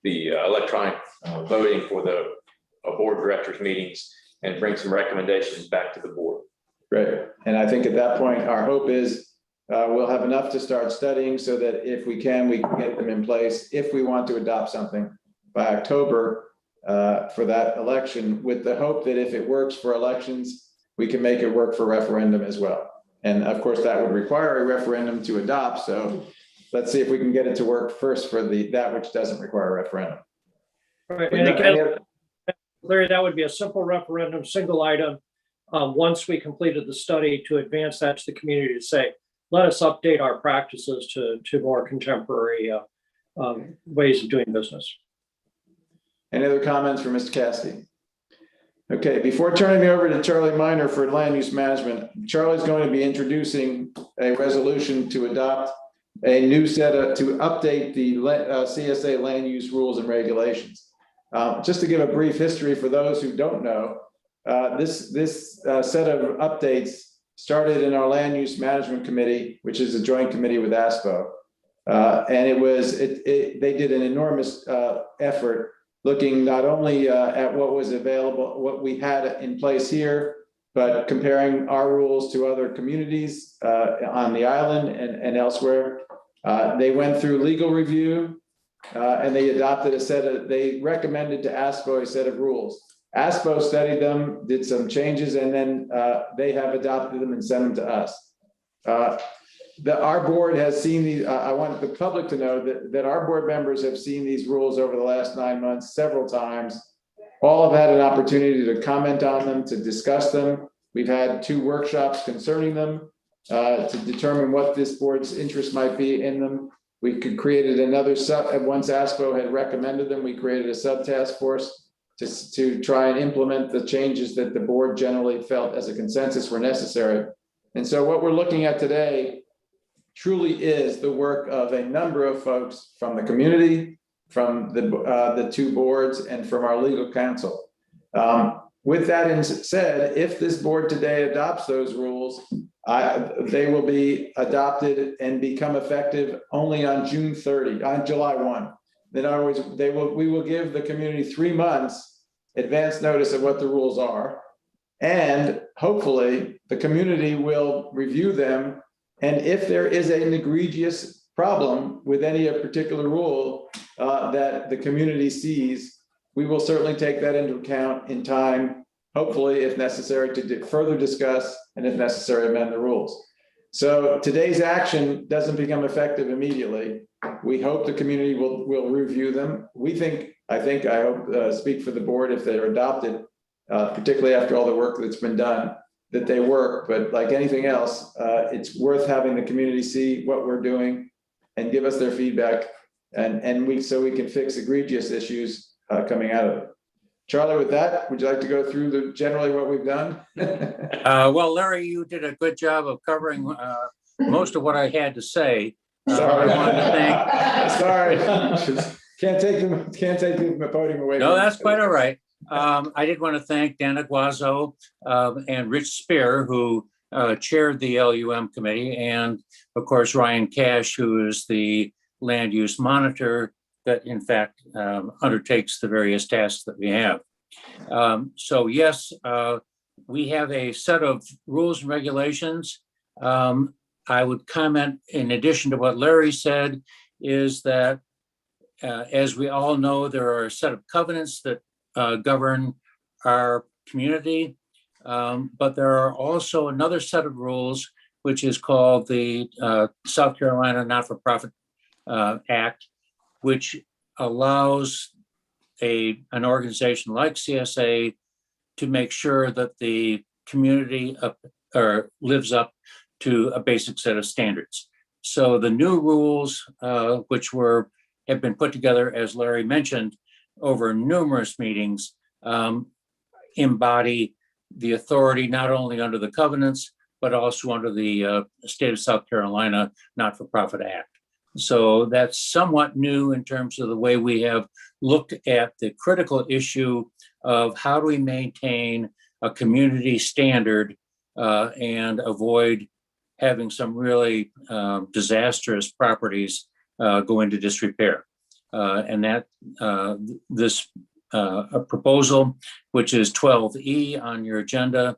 electronic voting for the board directors meetings and bring some recommendations back to the board.
Great. And I think at that point, our hope is we'll have enough to start studying so that if we can get them in place if we want to adopt something by October for that election, with the hope that if it works for elections, we can make it work for referendum as well. And of course, that would require a referendum to adopt. So let's see if we can get it to work first for that which doesn't require a referendum.
Right. And again, Larry, that would be a simple referendum, single item. Once we completed the study, to advance that to the community to say, let us update our practices to more contemporary ways of doing business.
Any other comments for Mr. Casti? Okay, before turning it over to Charlie Miner for land use management, Charlie's going to be introducing a resolution to adopt a new to update the CSA land use rules and regulations. Just to give a brief history for those who don't know, this set of updates started in our land use management committee, which is a joint committee with ASPO. And they did an enormous effort looking not only at what was available, what we had in place here, but comparing our rules to other communities on the island and elsewhere. They went through legal review and they adopted they recommended to ASPO a set of rules. ASPO studied them, did some changes, and then they have adopted them and sent them to us. Our board has seen these. I want the public to know that our board members have seen these rules over the last 9 months several times. All have had an opportunity to comment on them, to discuss them. We've had 2 workshops concerning them to determine what this board's interest might be in them. We created another once ASPO had recommended them, we created a sub-task force to try and implement the changes that the board generally felt as a consensus were necessary. And so what we're looking at today truly is the work of a number of folks from the community, from the 2 boards, and from our legal counsel. With that said, if this board today adopts those rules, they will be adopted and become effective only on July 1. In other words, we will give the community 3 months advance notice of what the rules are. And hopefully the community will review them. And if there is an egregious problem with any particular rule that the community sees, we will certainly take that into account in time, hopefully, if necessary, to further discuss and if necessary, amend the rules. So today's action doesn't become effective immediately. We hope the community will review them. I hope, speak for the board if they're adopted, particularly after all the work that's been done, that they work. But like anything else, it's worth having the community see what we're doing and give us their feedback, so we can fix egregious issues coming out of it. Charlie, with that, would you like to go through generally what we've done?
Well, Larry, you did a good job of covering most of what I had to say.
Sorry.
I wanted to thank.
Sorry. Can't take the podium away.
No, that's quite all right. I did want to thank Dana Guazzo and Rich Spear, who chaired the LUM committee, and of course, Ryan Cash, who is the land use monitor that in fact undertakes the various tasks that we have. So yes, we have a set of rules and regulations. I would comment, in addition to what Larry said, is that as we all know, there are a set of covenants that govern our community, but there are also another set of rules, which is called the South Carolina Not-for-Profit Act, which allows an organization like CSA to make sure that the community lives up to a basic set of standards. So the new rules, which have been put together, as Larry mentioned, over numerous meetings, embody the authority not only under the covenants, but also under the State of South Carolina Not-for-Profit Act. So that's somewhat new in terms of the way we have looked at the critical issue of how do we maintain a community standard and avoid having some really disastrous properties go into disrepair. And that this proposal, which is 12E on your agenda,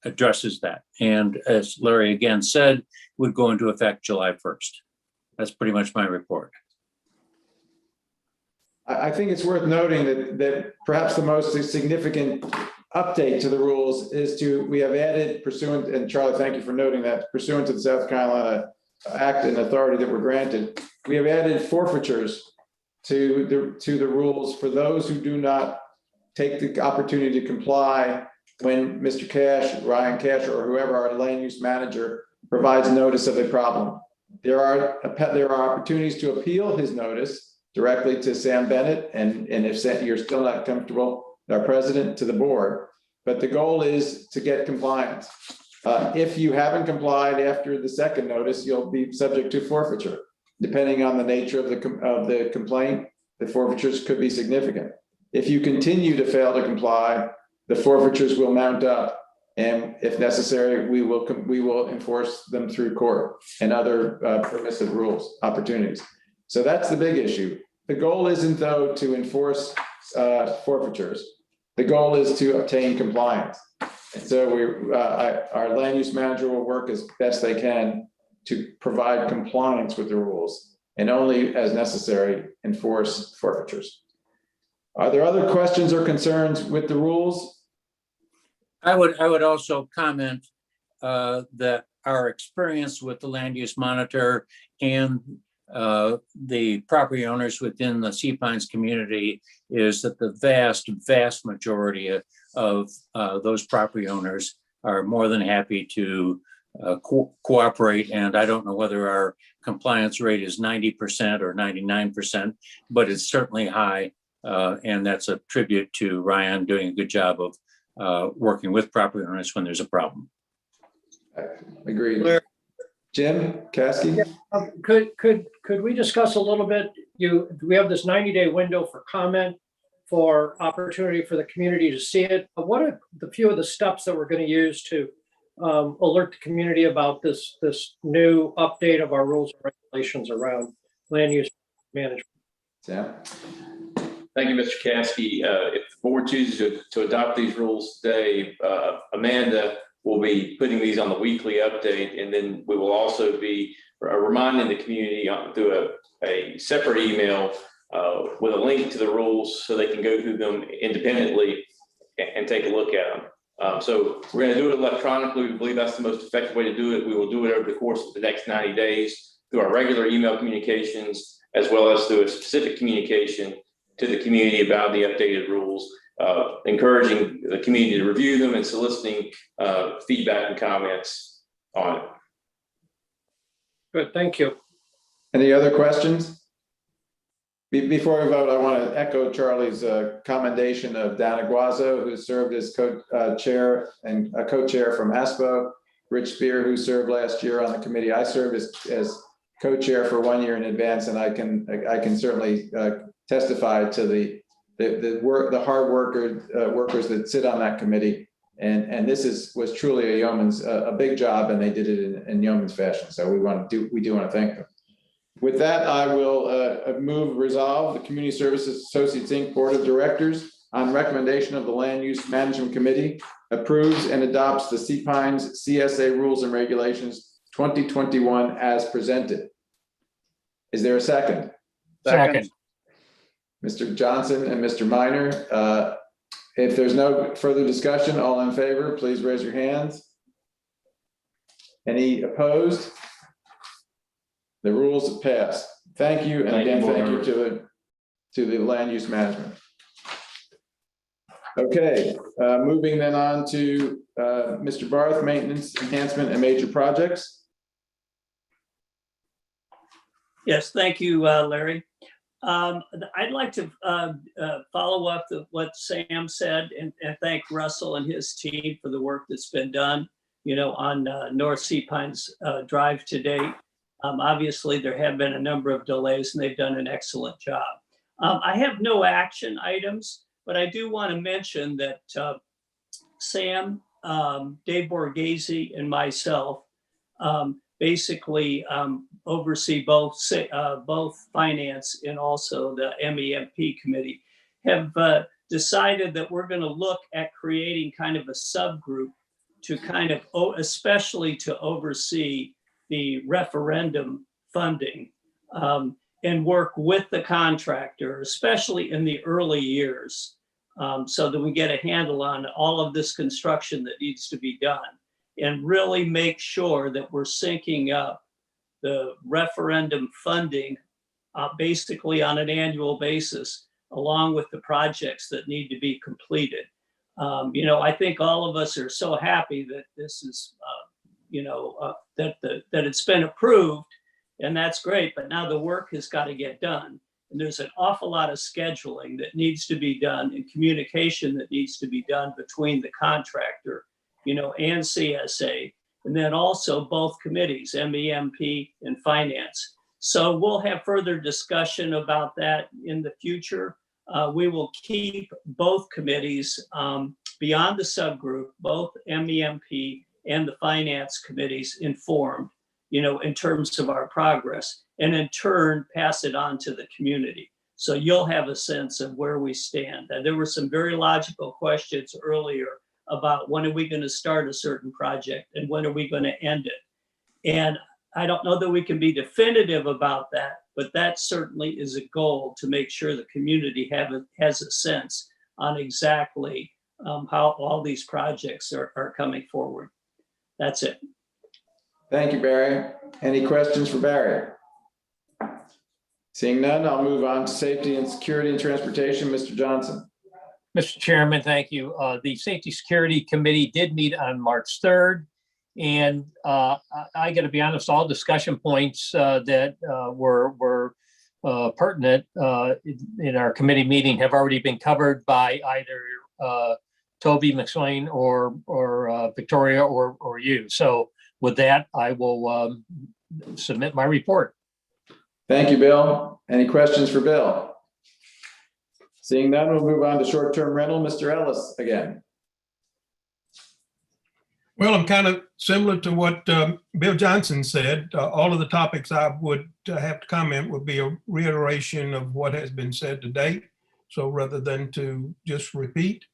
addresses that. And as Larry again said, would go into effect July 1st. That's pretty much my report.
I think it's worth noting that perhaps the most significant update to the rules is we have added pursuant, and Charlie, thank you for noting that, pursuant to the South Carolina Act and authority that were granted, we have added forfeitures to the rules for those who do not take the opportunity to comply when Mr. Cash, Ryan Cash, or whoever our land use manager provides notice of a problem. There are opportunities to appeal his notice directly to Sam Bennett, and if you're still not comfortable, our president, to the board. But the goal is to get compliance. If you haven't complied after the second notice, you'll be subject to forfeiture. Depending on the nature of the complaint, the forfeitures could be significant. If you continue to fail to comply, the forfeitures will mount up. And if necessary, we will enforce them through court and other permissive rules, opportunities. So that's the big issue. The goal isn't, though, to enforce forfeitures. The goal is to obtain compliance. And so our land use manager will work as best they can to provide compliance with the rules and only as necessary enforce forfeitures. Are there other questions or concerns with the rules?
I would also comment that our experience with the land use monitor and the property owners within the Sea Pines community is that the vast majority of those property owners are more than happy to cooperate. And I don't know whether our compliance rate is 90% or 99%, but it's certainly high. And that's a tribute to Ryan doing a good job of working with property owners when there's a problem.
Agreed. Jim Caskey?
Could we discuss a little bit? We have this 90-day window for comment, for opportunity for the community to see it. What are the few of the steps that we're going to use to alert the community about this new update of our rules and regulations around land use management?
Sam?
Thank you, Mr. Caskey. If the board chooses to adopt these rules today, Amanda will be putting these on the weekly update, and then we will also be reminding the community through a separate email with a link to the rules so they can go through them independently and take a look at them. So we're going to do it electronically. We believe that's the most effective way to do it. We will do it over the course of the next 90 days through our regular email communications, as well as through a specific communication to the community about the updated rules, encouraging the community to review them and soliciting feedback and comments on it.
Good, thank you.
Any other questions? Before we vote, I want to echo Charlie's commendation of Dana Guazzo, who served as co-chair and a co-chair from ASPO, Rich Spear, who served last year on the committee. I served as co-chair for 1 year in advance, and I can certainly testify to the hard workers that sit on that committee. And this was truly a yeoman's a big job, and they did it in yeoman's fashion. So we do want to thank them. With that, I will resolve the Community Services Associates Inc. Board of Directors, on recommendation of the Land Use Management Committee, approves and adopts the Sea Pines CSA Rules and Regulations 2021 as presented. Is there a second?
Second.
Mr. Johnson and Mr. Minor. If there's no further discussion, all in favor, please raise your hands. Any opposed? The rules have passed. Thank you, and again, thank you to the land use management. Okay, moving then on to Mr. Barth, maintenance, enhancement, and major projects.
Yes, thank you, Larry. I'd like to follow up what Sam said and thank Russell and his team for the work that's been done, on North Sea Pines Drive to date. Obviously, there have been a number of delays, and they've done an excellent job. I have no action items, but I do want to mention that Sam, Dave Borghese, and myself basically oversee both finance and also the MEMP committee, have decided that we're going to look at creating kind of a subgroup to especially to oversee the referendum funding and work with the contractor, especially in the early years, so that we get a handle on all of this construction that needs to be done and really make sure that we're syncing up the referendum funding basically on an annual basis, along with the projects that need to be completed. I think all of us are so happy that this is, that it's been approved, and that's great, but now the work has got to get done. And there's an awful lot of scheduling that needs to be done and communication that needs to be done between the contractor, and CSA, and then also both committees, MEMP and Finance. So we'll have further discussion about that in the future. We will keep both committees beyond the subgroup, both MEMP and the Finance committees informed, in terms of our progress, and in turn pass it on to the community. So you'll have a sense of where we stand. There were some very logical questions earlier about when are we going to start a certain project and when are we going to end it. And I don't know that we can be definitive about that, but that certainly is a goal to make sure the community has a sense on exactly how all these projects are coming forward. That's it.
Thank you, Barry. Any questions for Barry? Seeing none, I'll move on to safety and security and transportation. Mr. Johnson.
Mr. Chairman, thank you. The Safety Security Committee did meet on March 3rd. And I got to be honest, all discussion points that were pertinent in our committee meeting have already been covered by either Toby McSwain or Victoria or you. So with that, I will submit my report.
Thank you, Bill. Any questions for Bill? Seeing none, we'll move on to short-term rental. Mr. Ellis again.
Well, I'm kind of similar to what Bill Johnson said. All of the topics I would have to comment would be a reiteration of what has been said to date. So rather than to just repeat,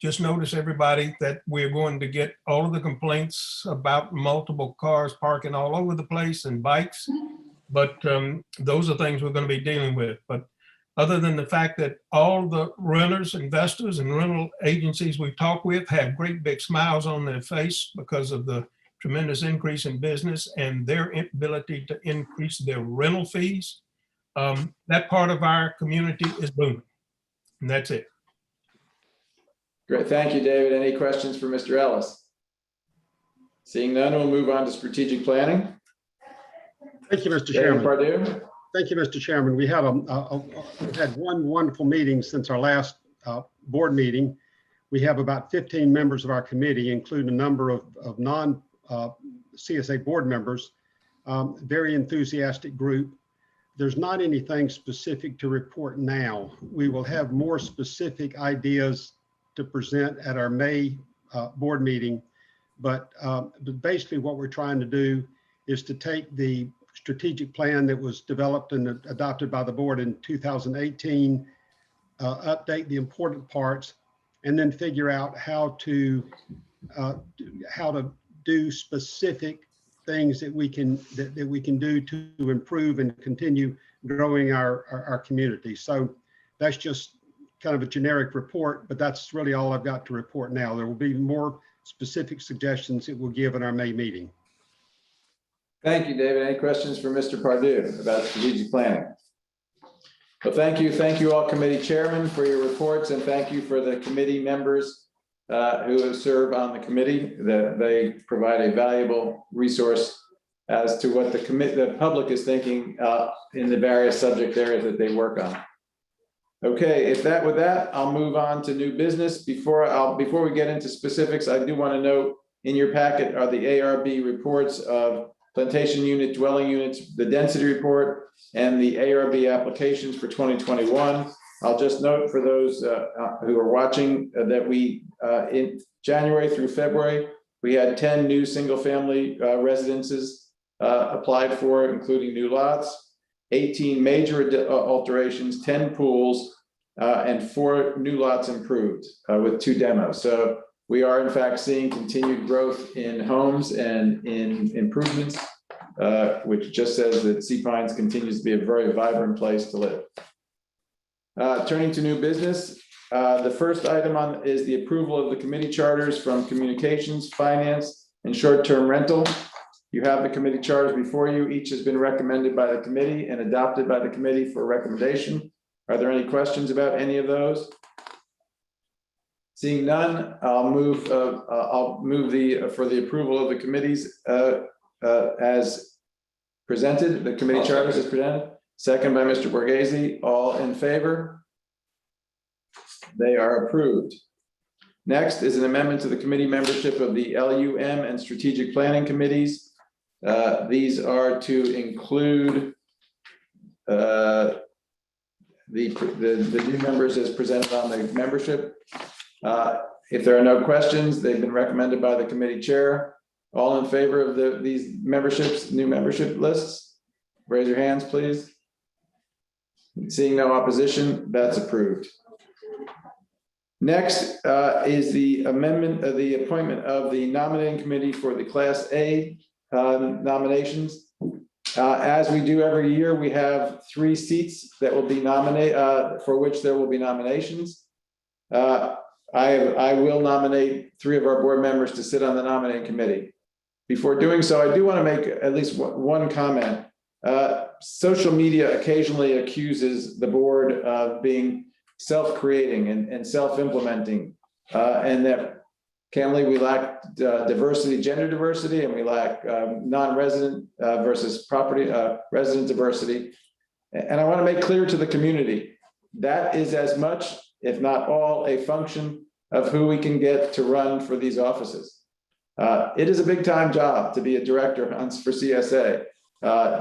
just notice everybody that we're going to get all of the complaints about multiple cars parking all over the place and bikes. But those are things we're going to be dealing with. But other than the fact that all the renters, investors, and rental agencies we've talked with have great big smiles on their face because of the tremendous increase in business and their ability to increase their rental fees, that part of our community is booming. And that's it.
Great. Thank you, David. Any questions for Mr. Ellis? Seeing none, we'll move on to strategic planning.
Thank you, Mr.
David
Chairman.
Pardue.
Thank you, Mr. Chairman. We have we've had one wonderful meeting since our last board meeting. We have about 15 members of our committee, including a number of non-CSA board members, very enthusiastic group. There's not anything specific to report now. We will have more specific ideas to present at our May board meeting. But basically what we're trying to do is to take the strategic plan that was developed and adopted by the board in 2018, update the important parts, and then figure out how to do specific things that we can do to improve and continue growing our community. So that's just kind of a generic report, but that's really all I've got to report now. There will be more specific suggestions that we'll give in our May meeting.
Thank you, David. Any questions for Mr. Pardue about strategic planning? Well, thank you. Thank you all committee chairmen for your reports, and thank you for the committee members who serve on the committee. They provide a valuable resource as to what the public is thinking in the various subject areas that they work on. Okay, with that, I'll move on to new business. Before we get into specifics, I do want to note in your packet are the ARB reports of plantation unit, dwelling units, the density report, and the ARB applications for 2021. I'll just note for those who are watching that we, in January through February, we had 10 new single-family residences applied for, including new lots, 18 major alterations, 10 pools, and 4 new lots improved with 2 demos. So we are in fact seeing continued growth in homes and in improvements, which just says that Sea Pines continues to be a very vibrant place to live. Turning to new business, the first item is the approval of the committee charters from Communications, Finance, and Short-Term Rental. You have the committee charters before you. Each has been recommended by the committee and adopted by the committee for recommendation. Are there any questions about any of those? Seeing none, I'll move for the approval of the committees as presented, the committee charters as presented. Second by Mr. Borghese. All in favor? They are approved. Next is an amendment to the committee membership of the LUM and strategic planning committees. These are to include the new members as presented on the membership. If there are no questions, they've been recommended by the committee chair. All in favor of these memberships, new membership lists? Raise your hands, please. Seeing no opposition, that's approved. Next is the amendment of the appointment of the nominating committee for the Class A nominations. As we do every year, we have 3 seats that will be nominated, for which there will be nominations. I will nominate 3 of our board members to sit on the nominating committee. Before doing so, I do want to make at least one comment. Social media occasionally accuses the board of being self-creating and self-implementing, and that candidly we lack diversity, gender diversity, and we lack non-resident versus property resident diversity. And I want to make clear to the community that is as much, if not all, a function of who we can get to run for these offices. It is a big time job to be a director for CSA.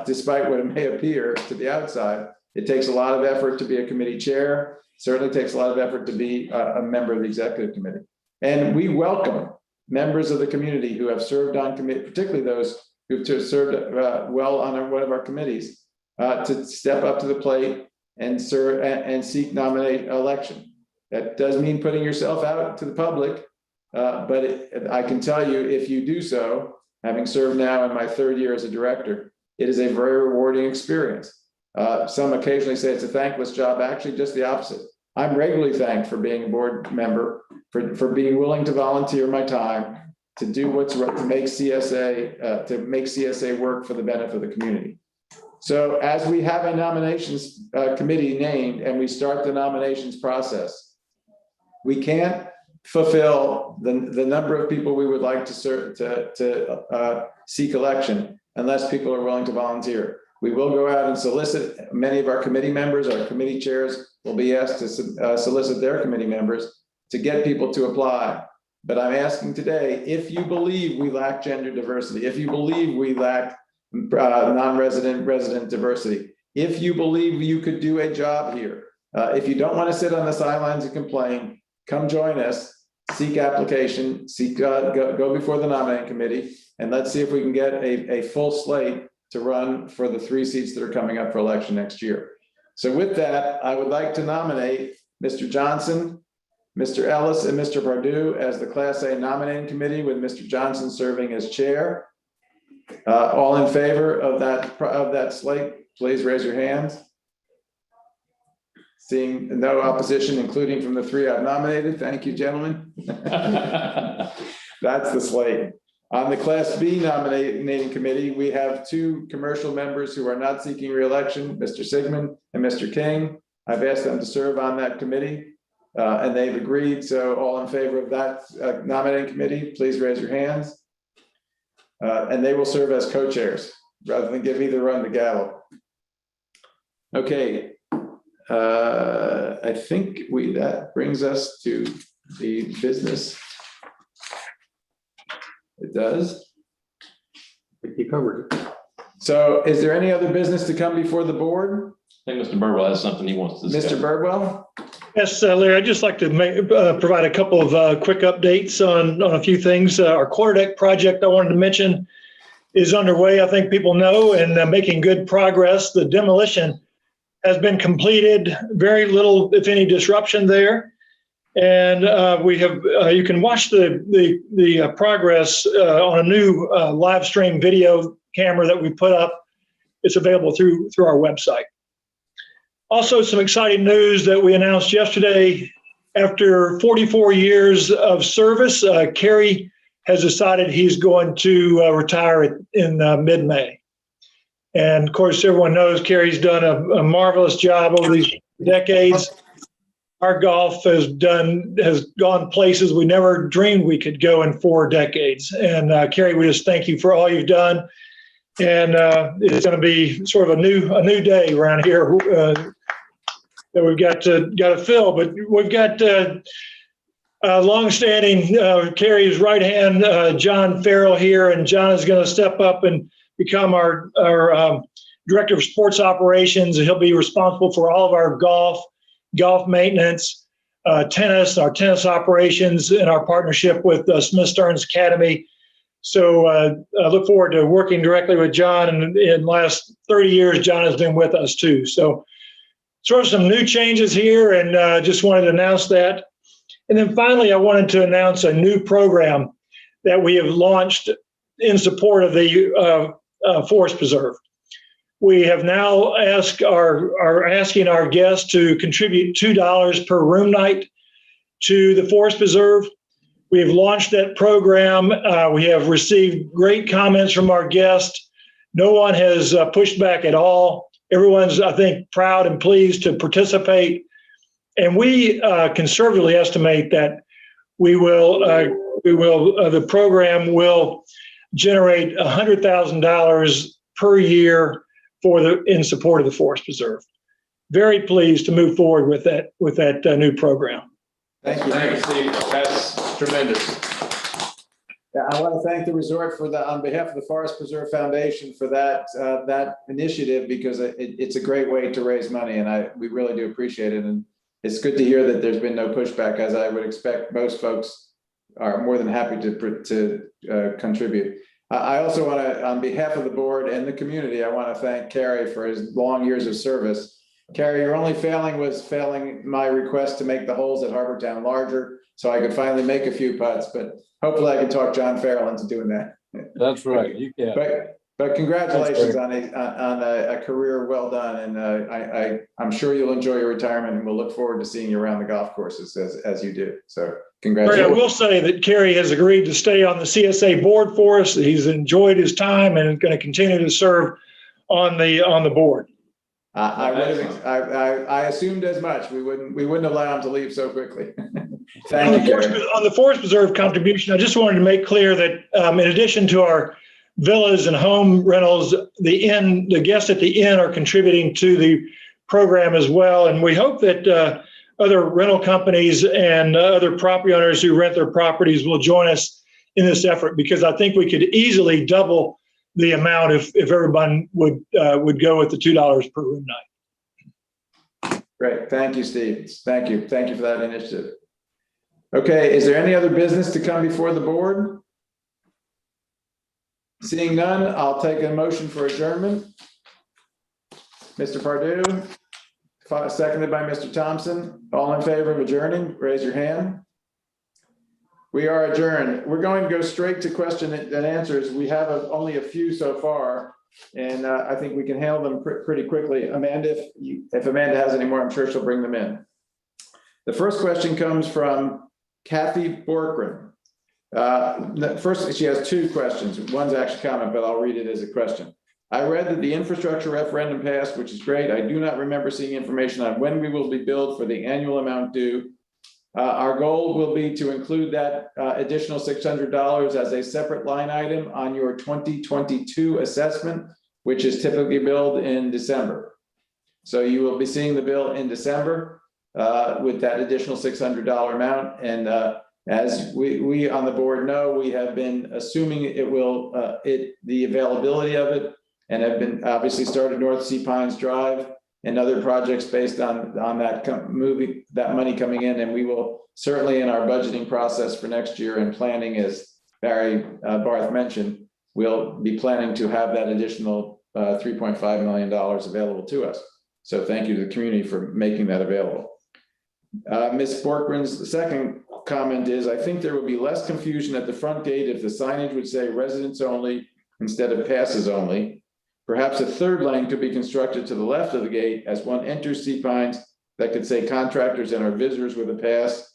Despite what it may appear to the outside, it takes a lot of effort to be a committee chair. Certainly takes a lot of effort to be a member of the executive committee. And we welcome members of the community who have served on committee, particularly those who've served well on one of our committees, to step up to the plate and serve and seek nominate election. That does mean putting yourself out to the public, but I can tell you, if you do so, having served now in my 3rd year as a director, it is a very rewarding experience. Some occasionally say it's a thankless job. Actually, just the opposite. I'm regularly thanked for being a board member, for being willing to volunteer my time to do what's right to make CSA work for the benefit of the community. So as we have a nominations committee named and we start the nominations process, we can't fulfill the number of people we would like to serve to seek election unless people are willing to volunteer. We will go out and solicit. Many of our committee members, our committee chairs will be asked to solicit their committee members to get people to apply. But I'm asking today, if you believe we lack gender diversity, if you believe we lack non-resident resident diversity, if you believe you could do a job here, if you don't want to sit on the sidelines and complain, come join us, seek application, go before the nominating committee, and let's see if we can get a full slate to run for the 3 seats that are coming up for election next year. So with that, I would like to nominate Mr. Johnson, Mr. Ellis, and Mr. Pardue as the Class A nominating committee, with Mr. Johnson serving as chair. All in favor of that slate, please raise your hands. Seeing no opposition, including from the 3 I've nominated. Thank you, gentlemen. That's the slate. On the Class B nominating committee, we have 2 commercial members who are not seeking re-election, Mr. Sigmund and Mr. King. I've asked them to serve on that committee, and they've agreed. So all in favor of that nominating committee, please raise your hands. And they will serve as co-chairs rather than give either one the gavel. Okay. I think that brings us to the business. It does.
You covered it.
So is there any other business to come before the board?
I think Mr. Birdwell has something he wants to discuss.
Mr. Birdwell?
Yes, Larry, I'd just like to provide a couple of quick updates on a few things. Our quarterdeck project I wanted to mention is underway, I think people know, and making good progress. The demolition has been completed, very little, if any, disruption there. And we have, you can watch the progress on a new live stream video camera that we put up. It's available through our website. Also, some exciting news that we announced yesterday. After 44 years of service, Kerry has decided he's going to retire in mid-May. And of course, everyone knows Kerry's done a marvelous job over these decades. Our golf has gone places we never dreamed we could go in 4 decades. And Kerry, we just thank you for all you've done. And it's going to be sort of a new day around here that we've got to fill. But we've got longstanding Kerry's right hand, John Farrell here, and John is going to step up and become our director of sports operations. And he'll be responsible for all of our golf maintenance, tennis, our tennis operations, and our partnership with Smith Stearns Academy. So I look forward to working directly with John. And in the last 30 years, John has been with us too. So sort of some new changes here, and just wanted to announce that. And then finally, I wanted to announce a new program that we have launched in support of the Forest Preserve. We have now asking our guests to contribute $2 per room night to the Forest Preserve. We have launched that program. We have received great comments from our guests. No one has pushed back at all. Everyone's, I think, proud and pleased to participate. And we conservatively estimate that the program will generate $100,000 per year in support of the Forest Preserve. Very pleased to move forward with that new program.
Thank you.
Thank you, Steve. That's tremendous.
Yeah, I want to thank the resort on behalf of the Forest Preserve Foundation for that initiative, because it's a great way to raise money, and we really do appreciate it. And it's good to hear that there's been no pushback, as I would expect most folks are more than happy to contribute. I also want to, on behalf of the board and the community, I want to thank Kerry for his long years of service. Kerry, your only failing was failing my request to make the holes at Harbor Town larger, so I could finally make a few putts, but hopefully I can talk John Farrell into doing that.
That's right. You can.
But congratulations on a career well done, and I'm sure you'll enjoy your retirement, and we'll look forward to seeing you around the golf courses as you do. So congratulations.
I will say that Kerry has agreed to stay on the CSA board for us. He's enjoyed his time and is going to continue to serve on the board.
I assumed as much. We wouldn't allow him to leave so quickly. Thank you, Kerry.
On the Forest Preserve contribution, I just wanted to make clear that in addition to our villas and home rentals, the guests at the inn are contributing to the program as well. And we hope that other rental companies and other property owners who rent their properties will join us in this effort, because I think we could easily double the amount if everyone would go with the $2 per room night.
Great. Thank you, Steve. Thank you. Thank you for that initiative. Okay, is there any other business to come before the board? Seeing none, I'll take a motion for adjournment. Mr. Pardue, seconded by Mr. Thompson. All in favor of adjourning, raise your hand. We are adjourned. We're going to go straight to question and answers. We have only a few so far, and I think we can handle them pretty quickly. Amanda, if Amanda has any more, I'm sure she'll bring them in. The first question comes from Kathy Borkran. First, she has two questions. One's actually a comment, but I'll read it as a question. I read that the infrastructure referendum passed, which is great. I do not remember seeing information on when we will be billed for the annual amount due. Our goal will be to include that additional $600 as a separate line item on your 2022 assessment, which is typically billed in December. So you will be seeing the bill in December with that additional $600 amount. And as we on the board know, we have been assuming it will, the availability of it, and have been obviously started North Sea Pines Drive and other projects based on that money coming in. And we will certainly, in our budgeting process for next year and planning, as Barry Barth mentioned, we'll be planning to have that additional $3.5 million available to us. So thank you to the community for making that available. Ms. Borkman's second comment is, I think there will be less confusion at the front gate if the signage would say residents only instead of passes only. Perhaps a third lane could be constructed to the left of the gate as one enters Sea Pines that could say contractors and our visitors with a pass.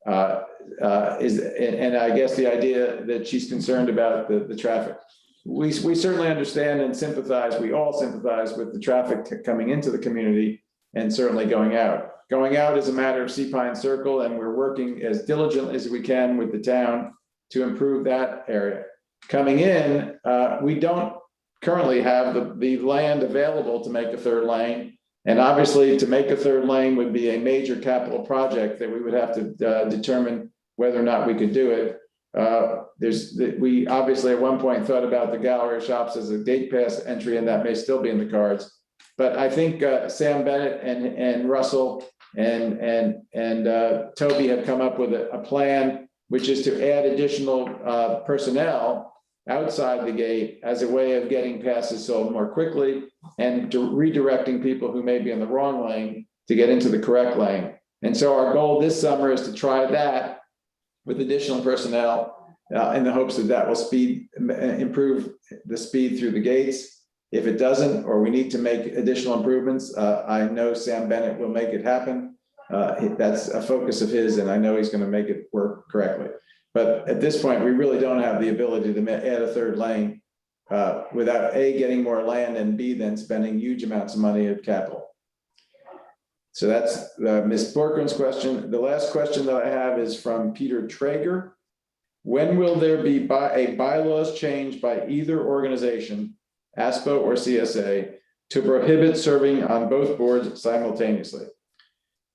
And I guess the idea that she's concerned about the traffic. We certainly understand and sympathize. We all sympathize with the traffic coming into the community and certainly going out. Going out is a matter of Sea Pine Circle, and we're working as diligently as we can with the town to improve that area. Coming in, we don't currently have the land available to make a third lane. And obviously, to make a third lane would be a major capital project that we would have to determine whether or not we could do it. We obviously at one point thought about the gallery of shops as a gate pass entry, and that may still be in the cards. But I think Sam Bennett and Russell and Toby have come up with a plan, which is to add additional personnel outside the gate as a way of getting passes sold more quickly and redirecting people who may be in the wrong lane to get into the correct lane. And so our goal this summer is to try that with additional personnel in the hopes that that will improve the speed through the gates. If it doesn't, or we need to make additional improvements, I know Sam Bennett will make it happen. That's a focus of his, and I know he's going to make it work correctly. But at this point, we really don't have the ability to add a third lane without A, getting more land, and B, then spending huge amounts of money of capital. So that's Ms. Borkman's question. The last question that I have is from Peter Traeger. When will there be a bylaws change by either organization, ASPO or CSA, to prohibit serving on both boards simultaneously?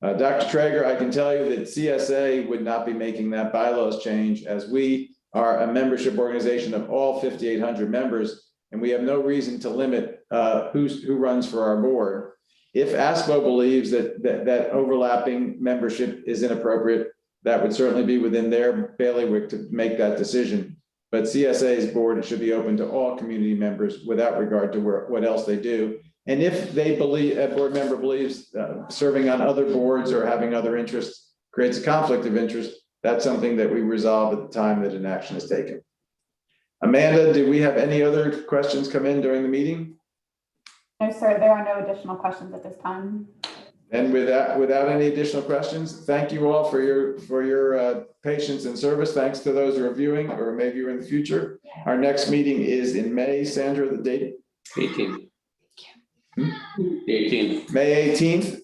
Dr. Traeger, I can tell you that CSA would not be making that bylaws change, as we are a membership organization of all 5,800 members, and we have no reason to limit who runs for our board. If ASPO believes that overlapping membership is inappropriate, that would certainly be within their bailiwick to make that decision. But CSA's board should be open to all community members without regard to what else they do. And if they believe, a board member believes serving on other boards or having other interests creates a conflict of interest, that's something that we resolve at the time that an action is taken. Amanda, do we have any other questions come in during the meeting?
No, sir, there are no additional questions at this time.
And without any additional questions, thank you all for your patience and service. Thanks to those who are viewing, or maybe you're in the future. Our next meeting is in May. Sandra, the date?
18th. 18th.
May 18th,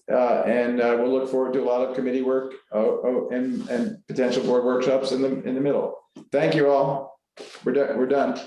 and we'll look forward to a lot of committee work and potential board workshops in the middle. Thank you all. We're done.